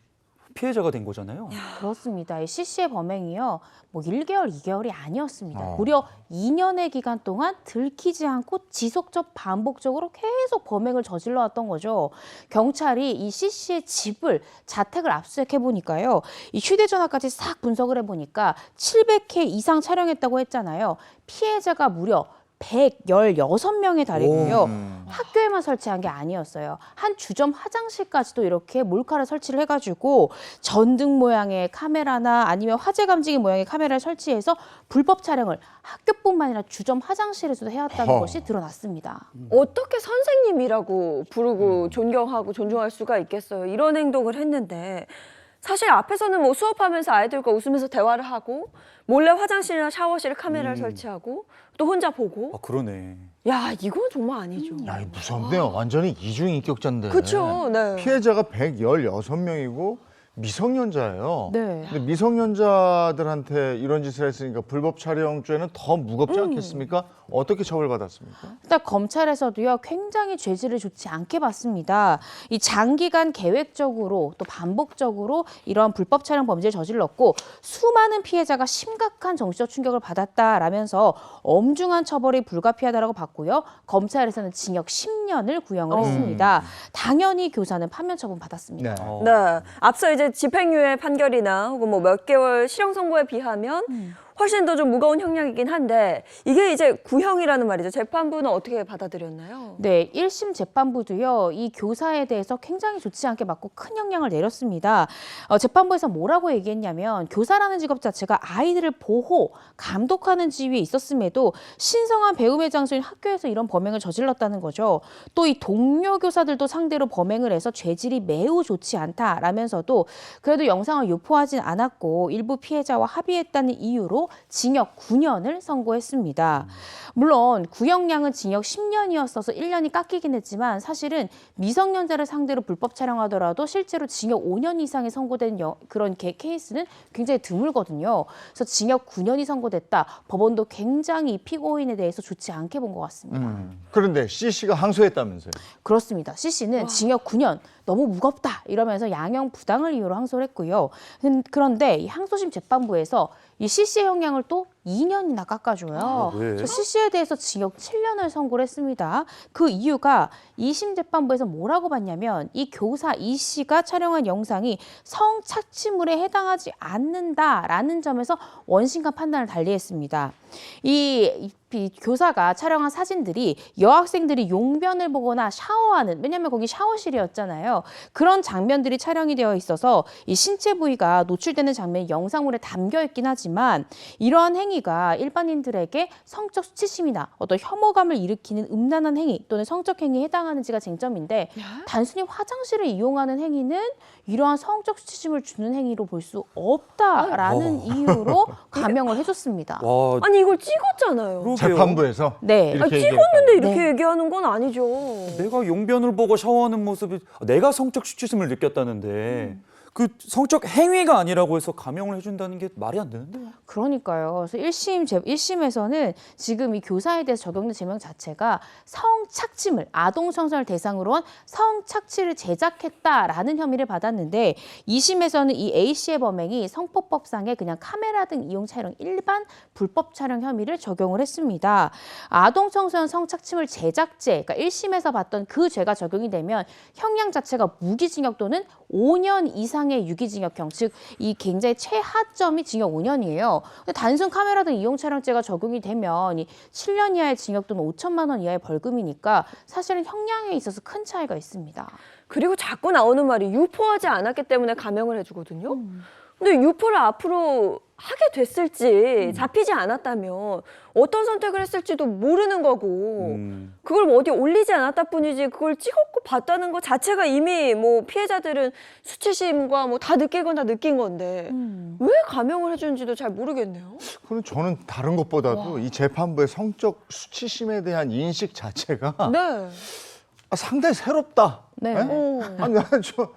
피해자가 된 거잖아요. 그렇습니다. 이 C씨의 범행이요. 뭐 1개월, 2개월이 아니었습니다. 무려 2년의 기간 동안 들키지 않고 지속적 반복적으로 계속 범행을 저질러 왔던 거죠. 경찰이 이 C씨의 집을 자택을 압수수색해 보니까요. 이 휴대전화까지 싹 분석을 해 보니까 700회 이상 촬영했다고 했잖아요. 피해자가 무려 116명에 달이고요. 학교에만 설치한 게 아니었어요. 한 주점 화장실까지도 이렇게 몰카를 설치를 해가지고 전등 모양의 카메라나 아니면 화재 감지기 모양의 카메라를 설치해서 불법 촬영을 학교뿐만 아니라 주점 화장실에서도 해왔다는 것이 드러났습니다. 어떻게 선생님이라고 부르고 존경하고 존중할 수가 있겠어요. 이런 행동을 했는데 사실 앞에서는 뭐 수업하면서 아이들과 웃으면서 대화를 하고 몰래 화장실이나 샤워실에 카메라를 설치하고 또 혼자 보고 아 그러네. 야 이건 정말 아니죠. 야, 이거 무섭네요. 완전히 이중인격자인데. 그렇죠. 네. 피해자가 116명이고 미성년자예요. 네. 근데 미성년자들한테 이런 짓을 했으니까 불법 촬영죄는 더 무겁지 않겠습니까? 어떻게 처벌받았습니까? 일단 검찰에서도요 굉장히 죄질을 좋지 않게 봤습니다. 이 장기간 계획적으로 또 반복적으로 이런 불법 촬영 범죄를 저질렀고 수많은 피해자가 심각한 정신적 충격을 받았다라면서 엄중한 처벌이 불가피하다라고 봤고요. 검찰에서는 징역 10년을 구형을 했습니다. 당연히 교사는 파면 처분 받았습니다. 네. 네. 앞서 이제 집행유예 판결이나 혹은 뭐 몇 개월 실형 선고에 비하면 훨씬 더 좀 무거운 형량이긴 한데 이게 이제 구형이라는 말이죠. 재판부는 어떻게 받아들였나요? 네, 1심 재판부도요, 이 교사에 대해서 굉장히 좋지 않게 맞고 큰 영향을 내렸습니다. 재판부에서 뭐라고 얘기했냐면 교사라는 직업 자체가 아이들을 보호, 감독하는 지위에 있었음에도 신성한 배움의 장소인 학교에서 이런 범행을 저질렀다는 거죠. 또 이 동료 교사들도 상대로 범행을 해서 죄질이 매우 좋지 않다라면서도 그래도 영상을 유포하진 않았고 일부 피해자와 합의했다는 이유로 징역 9년을 선고했습니다. 물론 구형량은 징역 10년이었어서 1년이 깎이긴 했지만 사실은 미성년자를 상대로 불법 촬영하더라도 실제로 징역 5년 이상이 선고된 그런 케이스는 굉장히 드물거든요. 그래서 징역 9년이 선고됐다. 법원도 굉장히 이 피고인에 대해서 좋지 않게 본 것 같습니다. 그런데 C씨가 항소했다면서요? 그렇습니다. C씨는 징역 9년 너무 무겁다 이러면서 양형 부당을 이유로 항소를 했고요. 그런데 이 항소심 재판부에서 이 C씨의 형량을 또 2년이나 깎아줘요. 왜? 그래서 C씨에 대해서 징역 7년을 선고를 했습니다. 그 이유가 2심 재판부에서 뭐라고 봤냐면 이 교사 E씨가 촬영한 영상이 성착취물에 해당하지 않는다라는 점에서 원심과 판단을 달리했습니다. 이 교사가 촬영한 사진들이 여학생들이 용변을 보거나 샤워하는, 왜냐하면 거기 샤워실이었잖아요. 그런 장면들이 촬영이 되어 있어서 이 신체 부위가 노출되는 장면이 영상물에 담겨 있긴 하지만 이러한 행위가 일반인들에게 성적 수치심이나 어떤 혐오감을 일으키는 음란한 행위 또는 성적 행위에 해당하는지가 쟁점인데 단순히 화장실을 이용하는 행위는 이러한 성적 수치심을 주는 행위로 볼 수 없다라는 이유로 감형을 해줬습니다. 와, 아니 이걸 찍었잖아요. 그러게요. 재판부에서 네. 이렇게 찍었는데 이렇게 네. 얘기하는 건 아니죠. 내가 용변을 보고 샤워하는 모습이 내가 성적 수치심을 느꼈다는데 그 성적 행위가 아니라고 해서 감형을 해준다는 게 말이 안 되는데요. 그러니까요. 그래서 1심에서는 지금 이 교사에 대해서 적용된 제명 자체가 성착취물, 아동 청소년을 대상으로 한 성착취를 제작했다라는 혐의를 받았는데 2심에서는 이 A씨의 범행이 성폭법상의 그냥 카메라 등 이용 촬영 일반 불법 촬영 혐의를 적용을 했습니다. 아동 청소년 성착취물 제작죄, 그러니까 1심에서 봤던 그 죄가 적용이 되면 형량 자체가 무기징역 또는 5년 이상의 유기징역형, 즉 이 굉장히 최하점이 징역 5년이에요. 근데 단순 카메라 등 이용 촬영죄가 적용이 되면 이 7년 이하의 징역 또는 5천만 원 이하의 벌금이니까 사실은 형량에 있어서 큰 차이가 있습니다. 그리고 자꾸 나오는 말이 유포하지 않았기 때문에 감형을 해주거든요. 근데 유포를 앞으로 하게 됐을지 잡히지 않았다면 어떤 선택을 했을지도 모르는 거고 그걸 뭐 어디 올리지 않았다 뿐이지 그걸 찍었고 봤다는 것 자체가 이미 뭐 피해자들은 수치심과 뭐 다 느낄 건 다 느낀 건데 왜 감형을 해주는지도 잘 모르겠네요. 그럼 저는 다른 것보다도 이 재판부의 성적 수치심에 대한 인식 자체가 네. 상당히 새롭다. 네. 예? 아니, 저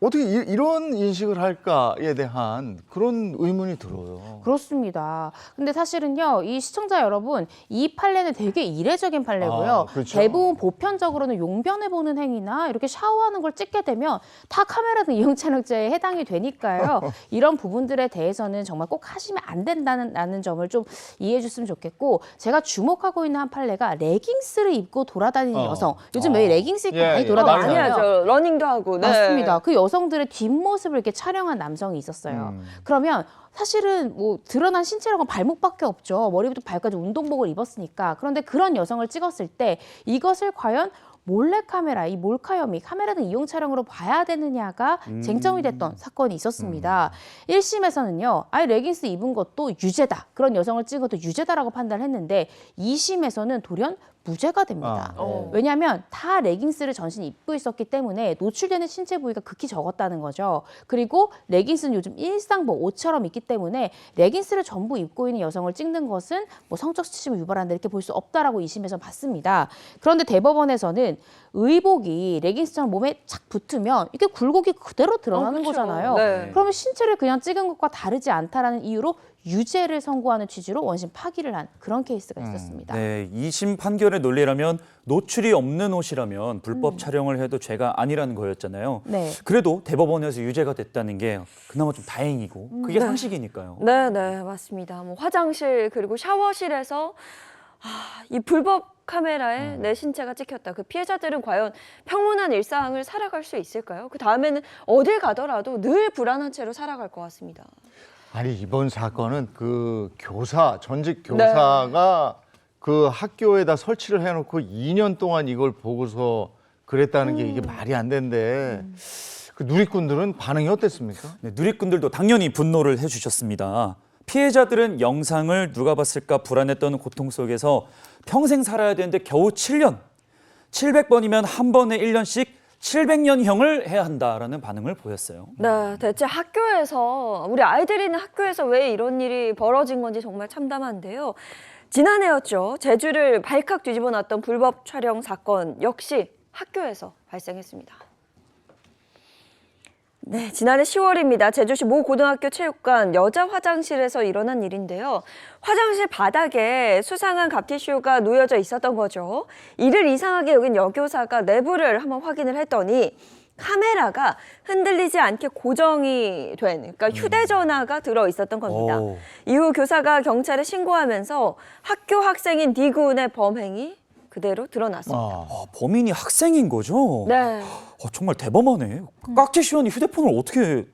어떻게 이런 인식을 할까에 대한 그런 의문이 들어요. 그렇습니다. 근데 사실은요, 이 시청자 여러분, 이 판례는 되게 이례적인 판례고요. 아, 그렇죠. 대부분 보편적으로는 용변해 보는 행위나 이렇게 샤워하는 걸 찍게 되면 다 카메라 등 이용 촬영죄에 해당이 되니까요. 이런 부분들에 대해서는 정말 꼭 하시면 안 된다는 점을 좀 이해해 줬으면 좋겠고, 제가 주목하고 있는 한 판례가 레깅스를 입고 돌아다니는 여성. 요즘 왜 레깅스 입고 많이 예. 많이 돌아다니잖아요. 하죠. 러닝도 하고. 네. 맞습니다. 그 여성들의 뒷모습을 이렇게 촬영한 남성이 있었어요. 그러면 사실은 뭐 드러난 신체라고 발목밖에 없죠. 머리부터 발까지 운동복을 입었으니까. 그런데 그런 여성을 찍었을 때 이것을 과연 몰래카메라, 이 몰카 혐의, 카메라 등 이용 촬영으로 봐야 되느냐가 쟁점이 됐던 사건이 있었습니다. 1심에서는요, 아예 레깅스 입은 것도 유죄다. 그런 여성을 찍어도 유죄다라고 판단을 했는데 2심에서는 돌연 무죄가 됩니다. 왜냐하면 다 레깅스를 전신 입고 있었기 때문에 노출되는 신체 부위가 극히 적었다는 거죠. 그리고 레깅스는 요즘 일상복, 옷처럼 입기 때문에 레깅스를 전부 입고 있는 여성을 찍는 것은 뭐 성적 수치심을 유발한다 이렇게 볼 수 없다라고 2심에서 봤습니다. 그런데 대법원에서는 의복이 레깅스처럼 몸에 착 붙으면 이게 굴곡이 그대로 드러나는 그렇죠. 거잖아요. 네. 그러면 신체를 그냥 찍은 것과 다르지 않다라는 이유로 유죄를 선고하는 취지로 원심 파기를 한 그런 케이스가 있었습니다. 네, 2심 판결의 논리라면 노출이 없는 옷이라면 불법 촬영을 해도 죄가 아니라는 거였잖아요. 네. 그래도 대법원에서 유죄가 됐다는 게 그나마 좀 다행이고 그게 상식이니까요. 네, 네, 맞습니다. 뭐 화장실 그리고 샤워실에서 이 불법 카메라에 내 신체가 찍혔다. 그 피해자들은 과연 평온한 일상을 살아갈 수 있을까요? 그 다음에는 어딜 가더라도 늘 불안한 채로 살아갈 것 같습니다. 아니 이번 사건은 그 교사 전직 교사가 그 학교에다 설치를 해놓고 2년 동안 이걸 보고서 그랬다는 게 이게 말이 안 된대. 그 누리꾼들은 반응이 어땠습니까? 네, 누리꾼들도 당연히 분노를 해주셨습니다. 피해자들은 영상을 누가 봤을까 불안했던 고통 속에서 평생 살아야 되는데 겨우 7년, 700번이면 한 번에 1년씩 700년형을 해야 한다라는 반응을 보였어요. 네, 대체 학교에서 우리 아이들이 있는 학교에서 왜 이런 일이 벌어진 건지 정말 참담한데요. 지난해였죠. 제주를 발칵 뒤집어 놨던 불법 촬영 사건 역시 학교에서 발생했습니다. 네, 지난해 10월입니다. 제주시 모 고등학교 체육관 여자 화장실에서 일어난 일인데요. 화장실 바닥에 수상한 갑티슈가 놓여져 있었던 거죠. 이를 이상하게 여긴 여교사가 내부를 한번 확인을 했더니 카메라가 흔들리지 않게 고정이 된, 그러니까 휴대전화가 들어 있었던 겁니다. 오. 이후 교사가 경찰에 신고하면서 학교 학생인 D군의 범행이 그대로 드러났습니다. 범인이 학생인 거죠? 네. 정말 대범하네. 깍지시원이 휴대폰을 어떻게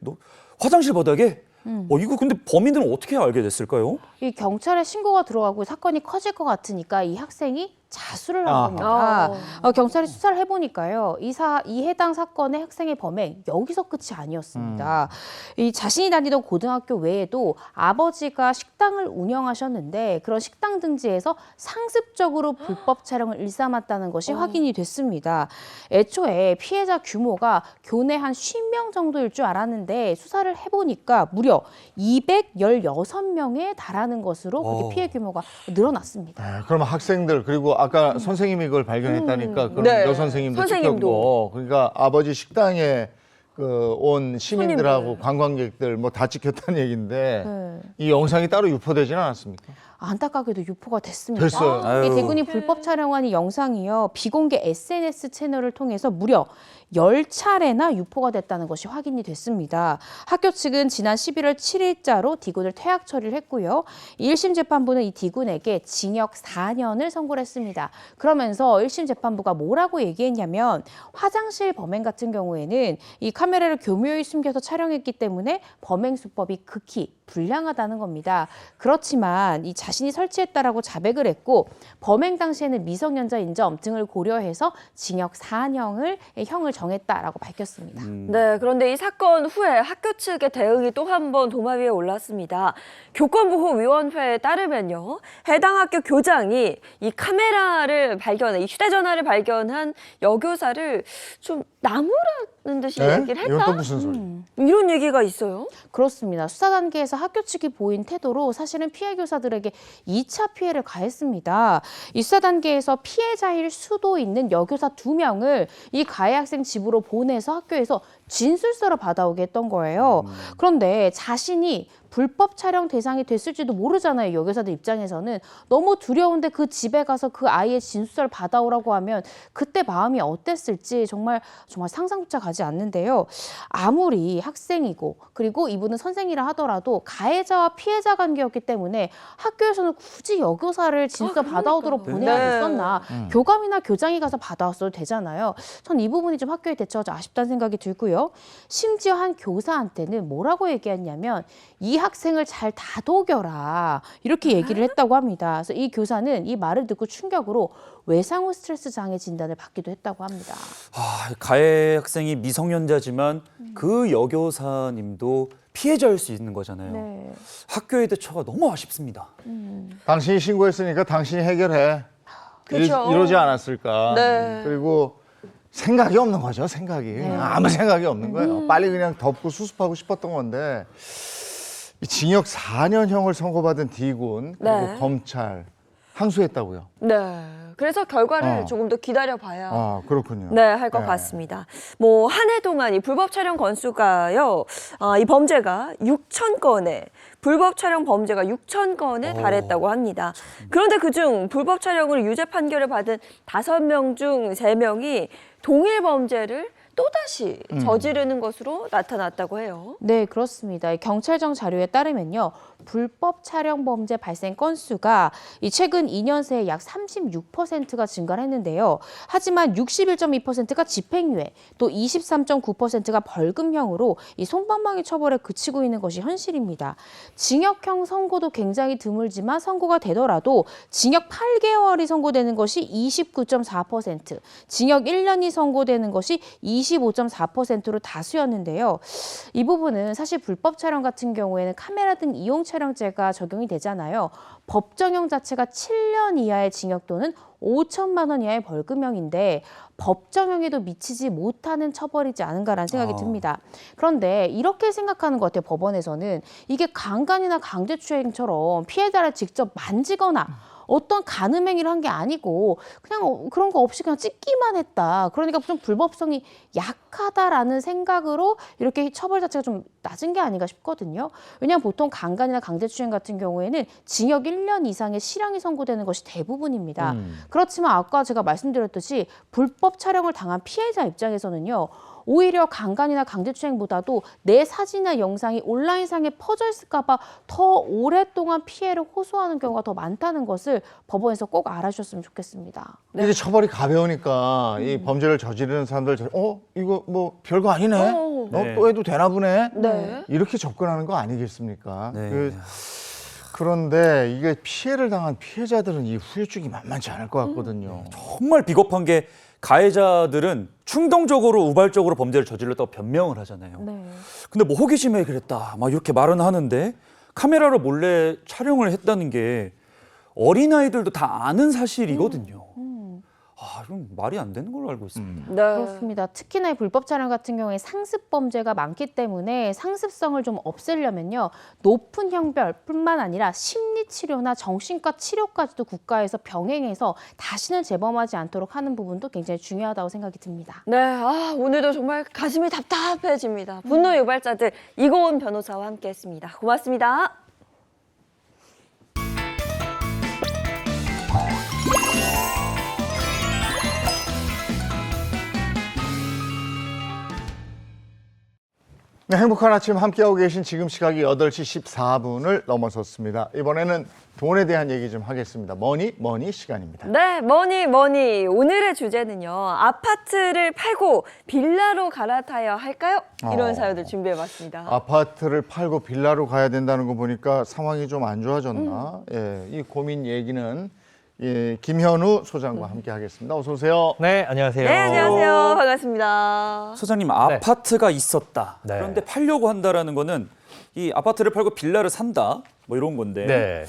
화장실 바닥에? 이거 근데 범인들은 어떻게 알게 됐을까요? 이 경찰에 신고가 들어가고 사건이 커질 것 같으니까 이 학생이 자수를 한 겁니다. 경찰이 수사를 해보니까요, 이 해당 사건의 학생의 범행 여기서 끝이 아니었습니다. 이 자신이 다니던 고등학교 외에도 아버지가 식당을 운영하셨는데 그런 식당 등지에서 상습적으로 불법 촬영을 일삼았다는 것이 확인이 됐습니다. 애초에 피해자 규모가 교내 한 50명 정도일 줄 알았는데 수사를 해보니까 무려 216명에 달하는 것으로 그렇게 피해 규모가 늘어났습니다. 네, 그러면 학생들 그리고 아까 선생님이 그걸 발견했다니까 그럼 네. 여선생님도 선생님도. 찍혔고 그러니까 아버지 식당에 온 시민들하고 손님들. 관광객들 뭐 다 찍혔다는 얘기인데 네. 이 영상이 따로 유포되지는 않았습니까? 안타깝게도 유포가 됐습니다. 됐어요. 이 아유. 대군이 불법 촬영한 이 영상이요, 비공개 SNS 채널을 통해서 무려 10차례나 유포가 됐다는 것이 확인이 됐습니다. 학교 측은 지난 11월 7일자로 D군을 퇴학 처리를 했고요. 1심 재판부는 이 D군에게 징역 4년을 선고를 했습니다. 그러면서 1심 재판부가 뭐라고 얘기했냐면 화장실 범행 같은 경우에는 이 카메라를 교묘히 숨겨서 촬영했기 때문에 범행 수법이 극히 불량하다는 겁니다. 그렇지만 이 자신이 설치했다라고 자백을 했고 범행 당시에는 미성년자인 점 등을 고려해서 징역 4년을 형을 정했다라고 밝혔습니다. 네, 그런데 이 사건 후에 학교 측의 대응이 또 한 번 도마 위에 올랐습니다. 교권보호위원회에 따르면요, 해당 학교 교장이 이 카메라를 발견한, 이 휴대전화를 발견한 여교사를 좀 나무라는 듯이 얘기를 이건 했다? 또 무슨 소리? 이런 얘기가 있어요. 그렇습니다. 수사 단계에서 학교 측이 보인 태도로 사실은 피해 교사들에게 2차 피해를 가했습니다. 이 수사 단계에서 피해자일 수도 있는 여교사 2명을 이 가해 학생 집으로 보내서 학교에서 진술서를 받아오게 했던 거예요. 그런데 자신이 불법 촬영 대상이 됐을지도 모르잖아요. 여교사들 입장에서는 너무 두려운데 그 집에 가서 그 아이의 진술서를 받아오라고 하면 그때 마음이 어땠을지 정말 상상조차 가지 않는데요. 아무리 학생이고 그리고 이분은 선생이라 하더라도 가해자와 피해자 관계였기 때문에 학교에서는 굳이 여교사를 진술서 받아오도록 보내야 네. 됐었나. 교감이나 교장이 가서 받아왔어도 되잖아요. 전 이 부분이 좀 학교의 대처가 좀 아쉽다는 생각이 들고요. 심지어 한 교사한테는 뭐라고 얘기했냐면 이 학생을 잘 다독여라 이렇게 얘기를 했다고 합니다. 그래서 이 교사는 이 말을 듣고 충격으로 외상후 스트레스 장애 진단을 받기도 했다고 합니다. 가해 학생이 미성년자지만 그 여교사님도 피해자일 수 있는 거잖아요. 네. 학교의 대처가 너무 아쉽습니다. 당신이 신고했으니까 당신이 해결해. 그렇죠. 이러지 않았을까. 네. 그리고 생각이 없는 거죠, 생각이. 그냥 아무 생각이 없는 거예요. 빨리 그냥 덮고 수습하고 싶었던 건데 이 징역 4년형을 선고받은 D군 그리고 네. 검찰 항소했다고요. 네. 그래서 결과를 어. 조금 더 기다려봐야 아, 그렇군요. 네, 할 것 네. 같습니다. 뭐 한 해 동안 이 불법 촬영 건수가요, 이 범죄가 6,000건에 불법 촬영 범죄가 6,000건에 달했다고 합니다. 그런데 그중 불법 촬영으로 유죄 판결을 받은 5명 중 3명이 동일 범죄를 또다시 저지르는 것으로 나타났다고 해요. 네, 그렇습니다. 이 경찰청 자료에 따르면요. 불법 촬영 범죄 발생 건수가 이 최근 2년 새에 약 36%가 증가를 했는데요. 하지만 61.2%가 집행유예, 또 23.9%가 벌금형으로 이 솜방망이 처벌에 그치고 있는 것이 현실입니다. 징역형 선고도 굉장히 드물지만 선고가 되더라도 징역 8개월이 선고되는 것이 29.4%, 징역 1년이 선고되는 것이 25.4%로 다수였는데요. 이 부분은 사실 불법 촬영 같은 경우에는 카메라 등 이용 촬영죄가 적용이 되잖아요. 법정형 자체가 7년 이하의 징역 또는 5천만 원 이하의 벌금형인데 법정형에도 미치지 못하는 처벌이지 않은가라는 생각이 듭니다. 그런데 이렇게 생각하는 것 같아요. 법원에서는 이게 강간이나 강제추행처럼 피해자를 직접 만지거나 어떤 간음행위를 한 게 아니고 그냥 그런 거 없이 그냥 찍기만 했다. 그러니까 좀 불법성이 약하다라는 생각으로 이렇게 처벌 자체가 좀 낮은 게 아닌가 싶거든요. 왜냐하면 보통 강간이나 강제추행 같은 경우에는 징역 1년 이상의 실형이 선고되는 것이 대부분입니다. 그렇지만 아까 제가 말씀드렸듯이 불법 촬영을 당한 피해자 입장에서는요. 오히려 강간이나 강제추행보다도 내 사진이나 영상이 온라인상에 퍼져 있을까 봐 더 오랫동안 피해를 호소하는 경우가 더 많다는 것을 법원에서 꼭 알아주셨으면 좋겠습니다. 이게 처벌이 가벼우니까 이 범죄를 저지르는 사람들 이거 뭐 별거 아니네. 네. 또 해도 되나 보네. 네. 이렇게 접근하는 거 아니겠습니까? 네. 그런데 이게 피해를 당한 피해자들은 이 후유증이 만만치 않을 것 같거든요. 정말 비겁한 게 가해자들은 충동적으로 우발적으로 범죄를 저질렀다고 변명을 하잖아요. 네. 근데 뭐 호기심에 그랬다 막 이렇게 말은 하는데 카메라로 몰래 촬영을 했다는 게 어린아이들도 다 아는 사실이거든요. 좀 말이 안 되는 걸로 알고 있습니다. 네. 그렇습니다. 특히나 이 불법 촬영 같은 경우에 상습 범죄가 많기 때문에 상습성을 좀 없애려면요. 높은 형벌뿐만 아니라 심리치료나 정신과 치료까지도 국가에서 병행해서 다시는 재범하지 않도록 하는 부분도 굉장히 중요하다고 생각이 듭니다. 네, 오늘도 정말 가슴이 답답해집니다. 분노 유발자들 이고은 변호사와 함께했습니다. 고맙습니다. 네, 행복한 아침 함께하고 계신 지금 시각이 8시 14분을 넘어섰습니다. 이번에는 돈에 대한 얘기 좀 하겠습니다. 머니 시간입니다. 네, 머니. 오늘의 주제는요. 아파트를 팔고 빌라로 갈아타야 할까요? 이런 사연을 준비해봤습니다. 아파트를 팔고 빌라로 가야 된다는 거 보니까 상황이 좀 안 좋아졌나? 예, 이 고민 얘기는 김현우 소장과 함께 하겠습니다. 어서 오세요. 네, 안녕하세요. 네, 안녕하세요. 반갑습니다. 소장님, 아파트가 있었다. 네. 그런데 팔려고 한다라는 거는 이 아파트를 팔고 빌라를 산다. 뭐 이런 건데. 네.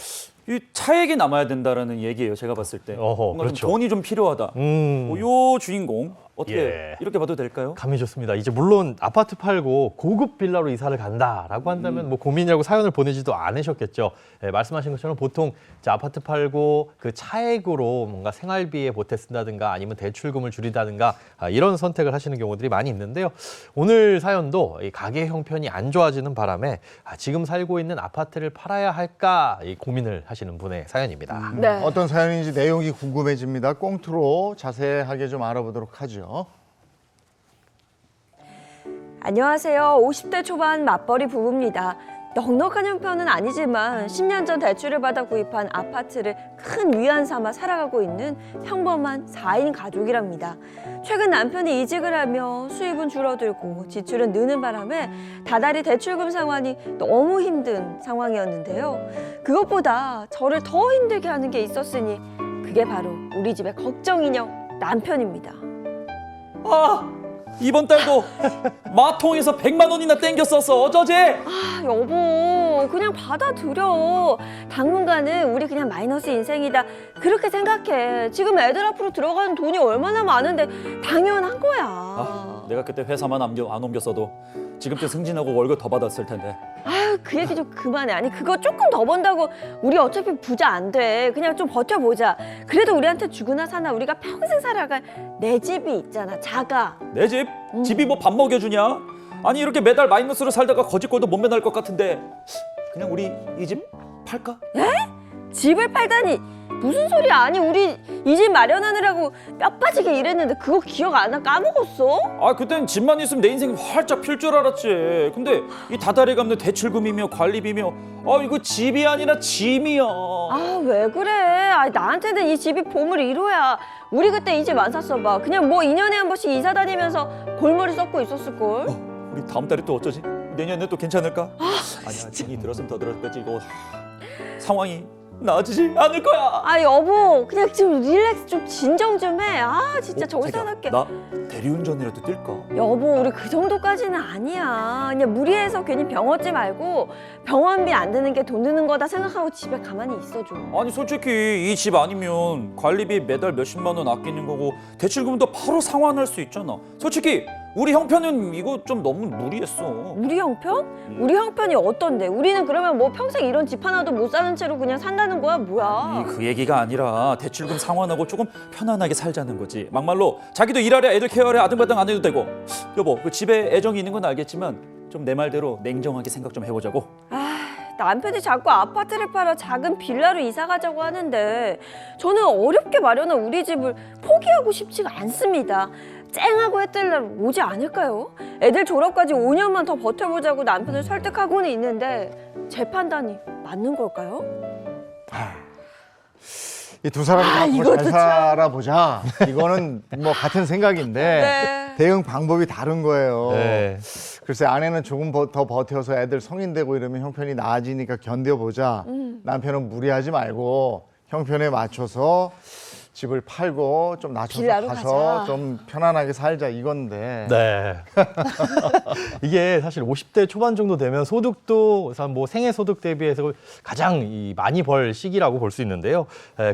이 차액이 남아야 된다라는 얘기예요. 제가 봤을 때. 어허, 뭔가 그렇죠. 좀 돈이 좀 필요하다. 요 주인공 어떻게 예. 이렇게 봐도 될까요? 감이 좋습니다. 이제 물론 아파트 팔고 고급 빌라로 이사를 간다라고 한다면 뭐 고민이라고 사연을 보내지도 않으셨겠죠. 네, 말씀하신 것처럼 보통 이제 아파트 팔고 그 차액으로 뭔가 생활비에 보태 쓴다든가 아니면 대출금을 줄이다든가 이런 선택을 하시는 경우들이 많이 있는데요. 오늘 사연도 이 가계 형편이 안 좋아지는 바람에 지금 살고 있는 아파트를 팔아야 할까 이 고민을 하시는 분의 사연입니다. 네. 어떤 사연인지 내용이 궁금해집니다. 꽁트로 자세하게 좀 알아보도록 하죠. 안녕하세요. 50대 초반 맞벌이 부부입니다. 넉넉한 형편은 아니지만 10년 전 대출을 받아 구입한 아파트를 큰 위안 삼아 살아가고 있는 평범한 4인 가족이랍니다. 최근 남편이 이직을 하며 수입은 줄어들고 지출은 느는 바람에 다달이 대출금 상환이 너무 힘든 상황이었는데요. 그것보다 저를 더 힘들게 하는 게 있었으니 그게 바로 우리 집의 걱정인형 남편입니다. 이번 달도 마통에서 100만 원이나 땡겼었어. 어쩌지? 여보, 그냥 받아들여. 당분간은 우리 그냥 마이너스 인생이다. 그렇게 생각해. 지금 애들 앞으로 들어가는 돈이 얼마나 많은데 당연한 거야. 내가 그때 회사만 안 옮겼어도 지금쯤 승진하고 월급 더 받았을 텐데. 아유, 그 얘기 좀 그만해. 아니, 그거 조금 더 번다고 우리 어차피 부자 안 돼. 그냥 좀 버텨보자. 그래도 우리한테 주거나 사나 우리가 평생 살아갈 내 집이 있잖아. 작아. 내 집? 집이 뭐 밥 먹여주냐? 아니 이렇게 매달 마이너스로 살다가 거짓골도 못 매날 것 같은데 그냥 우리 이 집 팔까? 집을 팔다니. 무슨 소리야. 아니, 우리 이 집 마련하느라고 뼈 빠지게 일했는데 그거 기억 안 나? 까먹었어? 아 그땐 집만 있으면 내 인생이 활짝 필 줄 알았지. 근데 이 다달이 갚는 대출금이며 관리비며 이거 집이 아니라 짐이야. 아, 왜 그래? 아니, 나한테는 이 집이 보물 1호야. 우리 그때 이 집 안 샀어봐. 그냥 뭐 2년에 한 번씩 이사 다니면서 골머리 썩고 있었을걸. 우리 다음 달에 또 어쩌지? 내년에 또 괜찮을까? 아니야 돈이 들었으면 더 들었겠지. 이거 상황이 나아지지 않을 거야. 아, 여보, 그냥 좀 릴렉스, 좀 진정 좀 해. 아, 진짜 자기야, 정신없게. 나 대리운전이라도 뛸까? 여보, 우리 그 정도까지는 아니야. 그냥 무리해서 괜히 병 얻지 말고 병원비 안 드는 게 돈 드는 거다 생각하고 집에 가만히 있어줘. 아니 솔직히 이 집 아니면 관리비 매달 몇십만 원 아끼는 거고 대출금도 바로 상환할 수 있잖아. 솔직히 우리 형편은 이거 좀 너무 무리했어. 우리 형편? 우리 형편이 어떤데? 우리는 그러면 뭐 평생 이런 집 하나도 못 사는 채로 그냥 산다는 거야? 뭐야? 그 얘기가 아니라 대출금 상환하고 조금 편안하게 살자는 거지. 막말로 자기도 일하랴 애들 케어하랴 아등바등 안 해도 되고. 여보 그 집에 애정이 있는 건 알겠지만 좀 내 말대로 냉정하게 생각 좀 해보자고. 남편이 자꾸 아파트를 팔아 작은 빌라로 이사 가자고 하는데 저는 어렵게 마련한 우리 집을 포기하고 싶지가 않습니다. 쨍하고 해뜰 날 오지 않을까요? 애들 졸업까지 5년만 더 버텨보자고 남편을 설득하고는 있는데 제 판단이 맞는 걸까요? 이 두 사람이 앞으로 이것도 잘 참. 살아보자. 이거는 뭐 같은 생각인데 네. 대응 방법이 다른 거예요. 네. 글쎄 아내는 조금 더 버텨서 애들 성인 되고 이러면 형편이 나아지니까 견뎌보자. 남편은 무리하지 말고 형편에 맞춰서 집을 팔고 좀 낮춰서 빌라로 가서 가자. 좀 편안하게 살자 이건데. 네. 이게 사실 50대 초반 정도 되면 소득도 뭐 생애 소득 대비해서 가장 많이 벌 시기라고 볼 수 있는데요.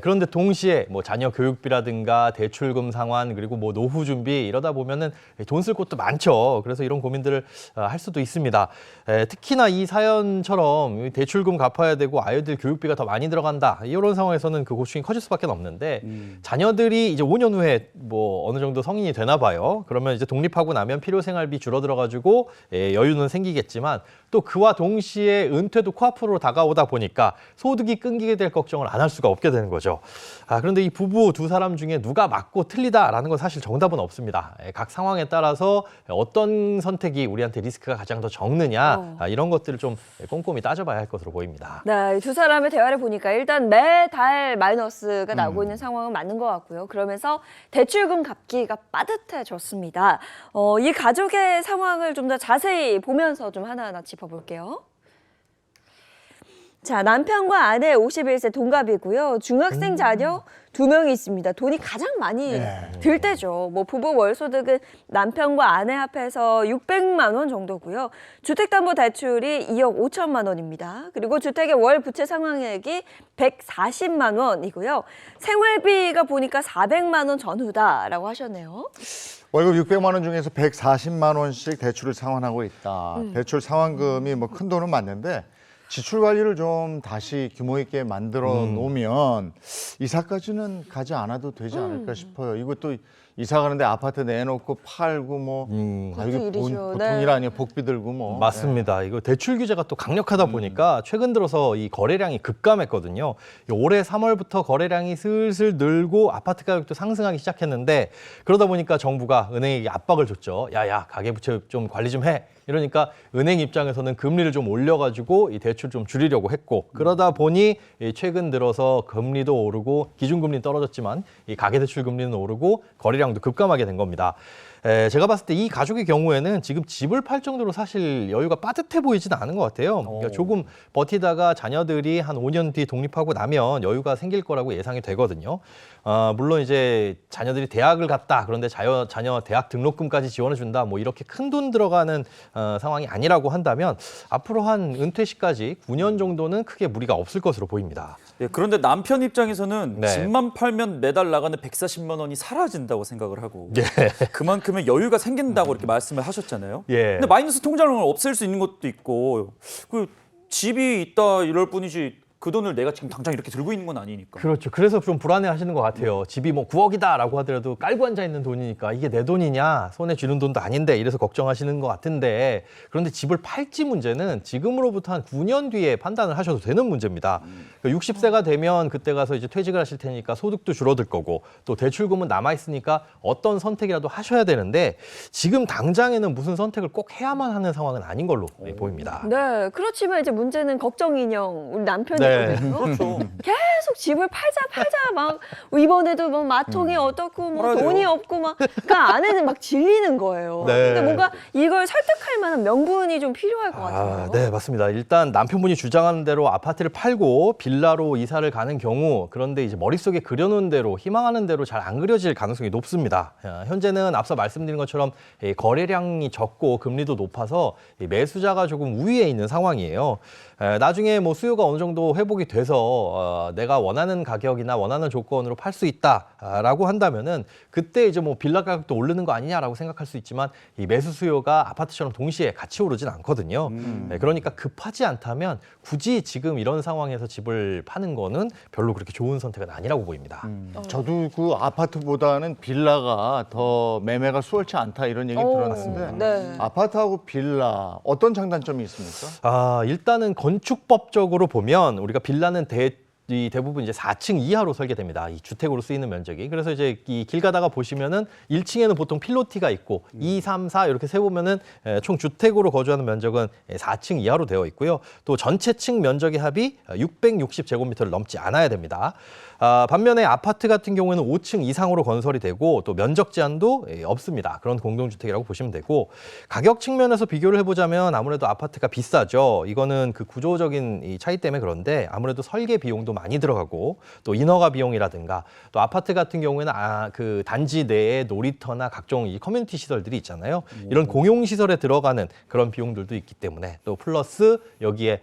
그런데 동시에 뭐 자녀 교육비라든가 대출금 상환 그리고 뭐 노후 준비 이러다 보면은 돈 쓸 곳도 많죠. 그래서 이런 고민들을 할 수도 있습니다. 특히나 이 사연처럼 대출금 갚아야 되고 아이들 교육비가 더 많이 들어간다. 이런 상황에서는 그 고충이 커질 수밖에 없는데 자녀들이 이제 5년 후에 뭐 어느 정도 성인이 되나 봐요. 그러면 이제 독립하고 나면 필요 생활비 줄어들어 가지고 여유는 생기겠지만 또 그와 동시에 은퇴도 코앞으로 다가오다 보니까 소득이 끊기게 될 걱정을 안 할 수가 없게 되는 거죠. 그런데 이 부부 두 사람 중에 누가 맞고 틀리다라는 건 사실 정답은 없습니다. 각 상황에 따라서 어떤 선택이 우리한테 리스크가 가장 더 적느냐 이런 것들을 좀 꼼꼼히 따져봐야 할 것으로 보입니다. 네, 두 사람의 대화를 보니까 일단 매달 마이너스가 나오고 있는 상황은 맞는 것 같고요. 그러면서 대출금 갚기가 빠듯해졌습니다. 이 가족의 상황을 좀 더 자세히 보면서 좀 하나하나 짚어볼게요. 자, 남편과 아내 51세 동갑이고요. 중학생 자녀 2명이 있습니다. 돈이 가장 많이 들 때죠. 뭐 부부 월소득은 남편과 아내 합해서 600만 원 정도고요. 주택담보대출이 2억 5천만 원입니다. 그리고 주택의 월 부채 상환액이 140만 원이고요. 생활비가 보니까 400만 원 전후다라고 하셨네요. 월급 600만 원 중에서 140만 원씩 대출을 상환하고 있다. 대출 상환금이 뭐 큰 돈은 맞는데 지출 관리를 좀 다시 규모 있게 만들어 놓으면 이사까지는 가지 않아도 되지 않을까 싶어요. 이것도 이사 가는데 아파트 내놓고 팔고 뭐 이게 일이죠. 보통 일 아니에요. 복비 들고 뭐. 맞습니다. 이거 대출 규제가 또 강력하다 보니까 최근 들어서 이 거래량이 급감했거든요. 올해 3월부터 거래량이 슬슬 늘고 아파트 가격도 상승하기 시작했는데 그러다 보니까 정부가 은행에게 압박을 줬죠. 야야 가계부채 좀 관리 좀 해. 이러니까 은행 입장에서는 금리를 좀 올려가지고 이 대출 좀 줄이려고 했고 그러다 보니 최근 들어서 금리도 오르고 기준금리는 떨어졌지만 이 가계대출 금리는 오르고 거래량도 급감하게 된 겁니다. 제가 봤을 때 이 가족의 경우에는 지금 집을 팔 정도로 사실 여유가 빠듯해 보이지는 않은 것 같아요. 그러니까 조금 버티다가 자녀들이 한 5년 뒤 독립하고 나면 여유가 생길 거라고 예상이 되거든요. 물론 이제 자녀들이 대학을 갔다 그런데 자녀 대학 등록금까지 지원해 준다 뭐 이렇게 큰 돈 들어가는 상황이 아니라고 한다면 앞으로 한 은퇴 시까지 9년 정도는 크게 무리가 없을 것으로 보입니다. 예, 그런데 남편 입장에서는 네. 집만 팔면 매달 나가는 140만 원이 사라진다고 생각을 하고 그만큼의 여유가 생긴다고 이렇게 말씀을 하셨잖아요. 예. 근데 마이너스 통장을 없앨 수 있는 것도 있고 그 집이 있다 이럴 뿐이지 그 돈을 내가 지금 당장 이렇게 들고 있는 건 아니니까. 그렇죠. 그래서 좀 불안해 하시는 것 같아요. 집이 뭐 9억이다라고 하더라도 깔고 앉아 있는 돈이니까 이게 내 돈이냐 손에 쥐는 돈도 아닌데 이래서 걱정하시는 것 같은데 그런데 집을 팔지 문제는 지금으로부터 한 9년 뒤에 판단을 하셔도 되는 문제입니다. 60세가 되면 그때 가서 이제 퇴직을 하실 테니까 소득도 줄어들 거고 또 대출금은 남아 있으니까 어떤 선택이라도 하셔야 되는데 지금 당장에는 무슨 선택을 꼭 해야만 하는 상황은 아닌 걸로 보입니다. 네, 그렇지만 이제 문제는 걱정 인형 우리 남편이거든요. 그렇죠. 계속 집을 팔자 막 이번에도 막 마통이 어떻고 뭐 팔아야 돈이 돼요. 없고 막 그 아내는 막 질리는 거예요. 네. 근데 뭔가 이걸 설득할 만한 명분이 좀 필요할 것 같아요. 네, 맞습니다. 일단 남편분이 주장하는 대로 아파트를 팔고 빌라로 이사를 가는 경우 그런데 이제 머릿속에 그려놓은 대로 희망하는 대로 잘 안 그려질 가능성이 높습니다. 현재는 앞서 말씀드린 것처럼 거래량이 적고 금리도 높아서 매수자가 조금 우위에 있는 상황이에요. 나중에 뭐 수요가 어느 정도 회복이 돼서 내가 원하는 가격이나 원하는 조건으로 팔 수 있다라고 한다면은 그때 이제 뭐 빌라 가격도 오르는 거 아니냐라고 생각할 수 있지만 이 매수 수요가 아파트처럼 동시에 같이 오르진 않거든요. 그러니까 급하지 않다면 굳이 지금 이런 상황에서 집을 파는 거는 별로 그렇게 좋은 선택은 아니라고 보입니다. 저도 그 아파트보다는 빌라가 더 매매가 수월치 않다 이런 얘기 들었는데 네. 아파트하고 빌라 어떤 장단점이 있습니까? 일단은 건축법적으로 보면 우리가 빌라는 대부분 이제 4층 이하로 설계됩니다. 이 주택으로 쓰이는 면적이. 그래서 이제 이 길 가다가 보시면은 1층에는 보통 필로티가 있고 2, 3, 4 이렇게 세 보면은 총 주택으로 거주하는 면적은 4층 이하로 되어 있고요. 또 전체 층 면적의 합이 660제곱미터를 넘지 않아야 됩니다. 반면에 아파트 같은 경우에는 5층 이상으로 건설이 되고 또 면적 제한도 없습니다. 그런 공동주택이라고 보시면 되고 가격 측면에서 비교를 해보자면 아무래도 아파트가 비싸죠. 이거는 그 구조적인 이 차이 때문에 그런데 아무래도 설계 비용도 많이 들어가고 또 인허가 비용이라든가 또 아파트 같은 경우에는 그 단지 내에 놀이터나 각종 이 커뮤니티 시설들이 있잖아요. 이런 공용 시설에 들어가는 그런 비용들도 있기 때문에 또 플러스 여기에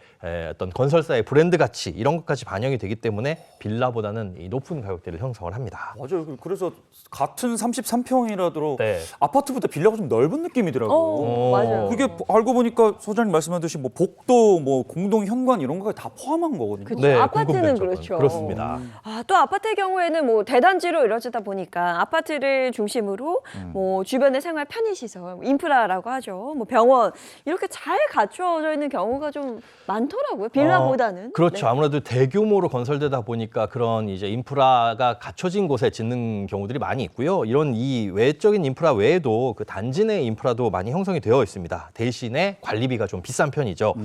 어떤 건설사의 브랜드 가치 이런 것까지 반영이 되기 때문에 빌라보다는 보면은 이 높은 가격대를 형성을 합니다. 맞아요. 그래서 같은 33평이라도 네. 아파트보다 빌라가 좀 넓은 느낌이더라고요. 맞아요. 그게 알고 보니까 소장님 말씀하듯이 뭐 복도, 뭐 공동 현관 이런 거가 다 포함한 거거든요. 그쵸. 아파트는 공급면적은. 그렇죠. 그렇습니다. 또 아파트의 경우에는 뭐 대단지로 이루어지다 보니까 아파트를 중심으로 뭐 주변의 생활 편의시설, 인프라라고 하죠. 뭐 병원 이렇게 잘 갖추어져 있는 경우가 좀 많더라고요. 빌라보다는. 그렇죠. 네. 아무래도 대규모로 건설되다 보니까 그런 이제 인프라가 갖춰진 곳에 짓는 경우들이 많이 있고요. 이런 이 외적인 인프라 외에도 그 단지 내 인프라도 많이 형성이 되어 있습니다. 대신에 관리비가 좀 비싼 편이죠.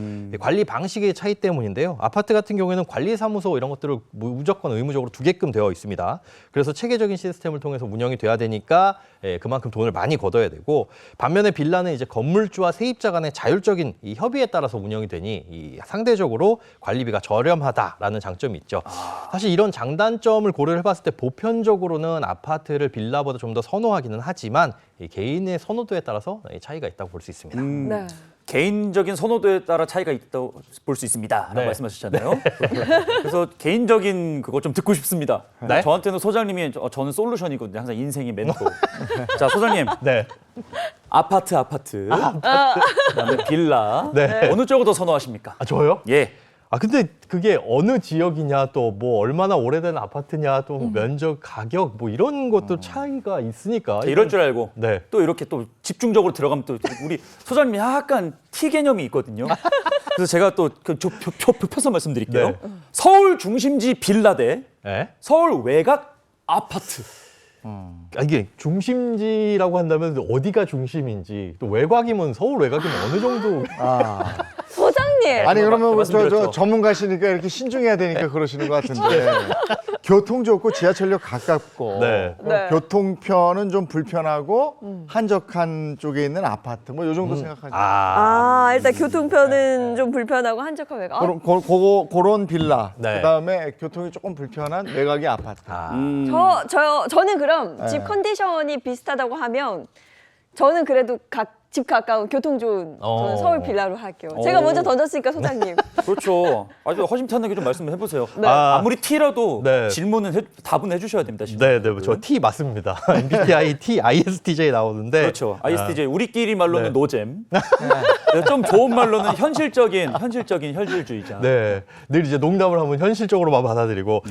관리 방식의 차이 때문인데요. 아파트 같은 경우에는 관리사무소 이런 것들을 무조건 의무적으로 두게끔 되어 있습니다. 그래서 체계적인 시스템을 통해서 운영이 돼야 되니까 그만큼 돈을 많이 걷어야 되고, 반면에 빌라는 이제 건물주와 세입자 간의 자율적인 이 협의에 따라서 운영이 되니 이 상대적으로 관리비가 저렴하다라는 장점이 있죠. 사실 이런 장단점을 고려를 해봤을 때 보편적으로는 아파트를 빌라보다 좀 더 선호하기는 하지만 이 개인의 선호도에 따라서 차이가 있다고 볼 수 있습니다. 네. 개인적인 선호도에 따라 차이가 있다고 볼 수 있습니다라고 네. 말씀하셨잖아요. 그래서 개인적인 그거 좀 듣고 싶습니다. 네? 저한테는 소장님이 저는 솔루션이거든요. 항상 인생의 멘토. 자, 소장님. 네. 아파트. 그다음에 빌라. 네. 어느 쪽을 더 선호하십니까? 아, 저요? 예. 근데 그게 어느 지역이냐, 또 뭐 얼마나 오래된 아파트냐, 또 면적, 가격 뭐 이런 것도 차이가 있으니까. 이럴 줄 알고 네. 또 이렇게 또 집중적으로 들어가면 또 우리 소장님이 약간 티 개념이 있거든요. 그래서 제가 또 그 펴서 말씀드릴게요. 네. 서울 중심지 빌라 대 네. 서울 외곽 아파트. 이게 중심지라고 한다면 어디가 중심인지, 또 외곽이면 서울 외곽이면 어느 정도. 소장님. 아니 그러면 저 말씀드렸죠. 전문가시니까 이렇게 신중해야 되니까 그러시는 것 같은데 교통 좋고 지하철역 가깝고 네. 네. 교통편은 좀 불편하고 한적한 쪽에 있는 아파트 뭐 요 정도 생각하죠. 일단 교통편은 좀 불편하고 한적한 외곽. 그런 빌라. 네. 그다음에 교통이 조금 불편한 외곽의 아파트. 저는 그럼 집 네. 컨디션이 비슷하다고 하면 저는 그래도 집 가까운 교통 좋은 저는 서울 빌라로 할게요. 제가 먼저 던졌으니까 소장님. 그렇죠. 아주 허심탄회하게 좀 말씀해 보세요. 네. 아무리 T라도 네. 질문은 답은 해주셔야 됩니다. 네, 저 T 맞습니다. MBTI T, ISTJ 나오는데. 그렇죠. ISTJ 우리끼리 말로는 네. 노잼. 좀 좋은 말로는 현실적인 현실주의자. 네, 늘 이제 농담을 하면 현실적으로만 받아들이고.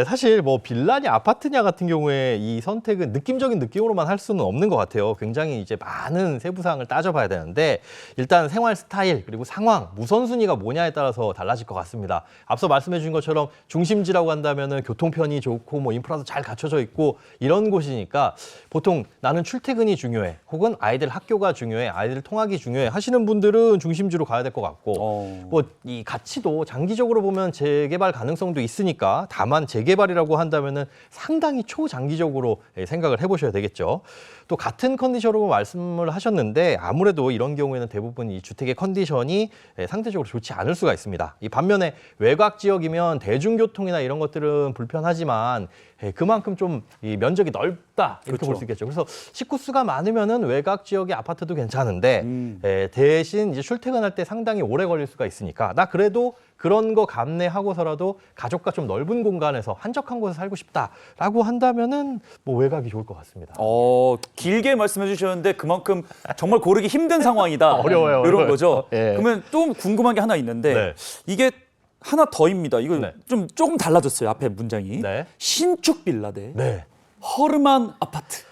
사실 뭐 빌라냐 아파트냐 같은 경우에 이 선택은 느낌적인 느낌으로만 할 수는 없는 것 같아요. 굉장히 이제 많은 세부 사항을 따져봐야 되는데, 일단 생활 스타일 그리고 상황, 우선순위가 뭐냐에 따라서 달라질 것 같습니다. 앞서 말씀해 주신 것처럼 중심지라고 한다면은 교통편이 좋고 뭐 인프라도 잘 갖춰져 있고 이런 곳이니까 보통 나는 출퇴근이 중요해, 혹은 아이들 학교가 중요해, 아이들 통학이 중요해 하시는 분들은 중심지로 가야 될 것 같고, 뭐 이 가치도 장기적으로 보면 재개발 가능성도 있으니까, 다만 재개발이라고 한다면은 상당히 초장기적으로 생각을 해보셔야 되겠죠. 또 같은 컨디션으로 말씀을 하셨는데 아무래도 이런 경우에는 대부분 이 주택의 컨디션이 상대적으로 좋지 않을 수가 있습니다. 이 반면에 외곽 지역이면 대중교통이나 이런 것들은 불편하지만 그만큼 좀 이 면적이 넓다 이렇게 볼 수 있겠죠. 그래서 식구 수가 많으면은 외곽 지역의 아파트도 괜찮은데 대신 이제 출퇴근할 때 상당히 오래 걸릴 수가 있으니까, 나 그래도 그런 거 감내하고서라도 가족과 좀 넓은 공간에서 한적한 곳에 살고 싶다라고 한다면은 뭐 외곽이 좋을 것 같습니다. 길게 말씀해 주셨는데 그만큼 정말 고르기 힘든 상황이다. 어려워요. 이런 거죠. 예. 그러면 또 궁금한 게 하나 있는데 네. 이게 하나 더입니다. 이거 네. 조금 달라졌어요. 앞에 문장이. 네. 신축 빌라 대 네. 허름한 아파트.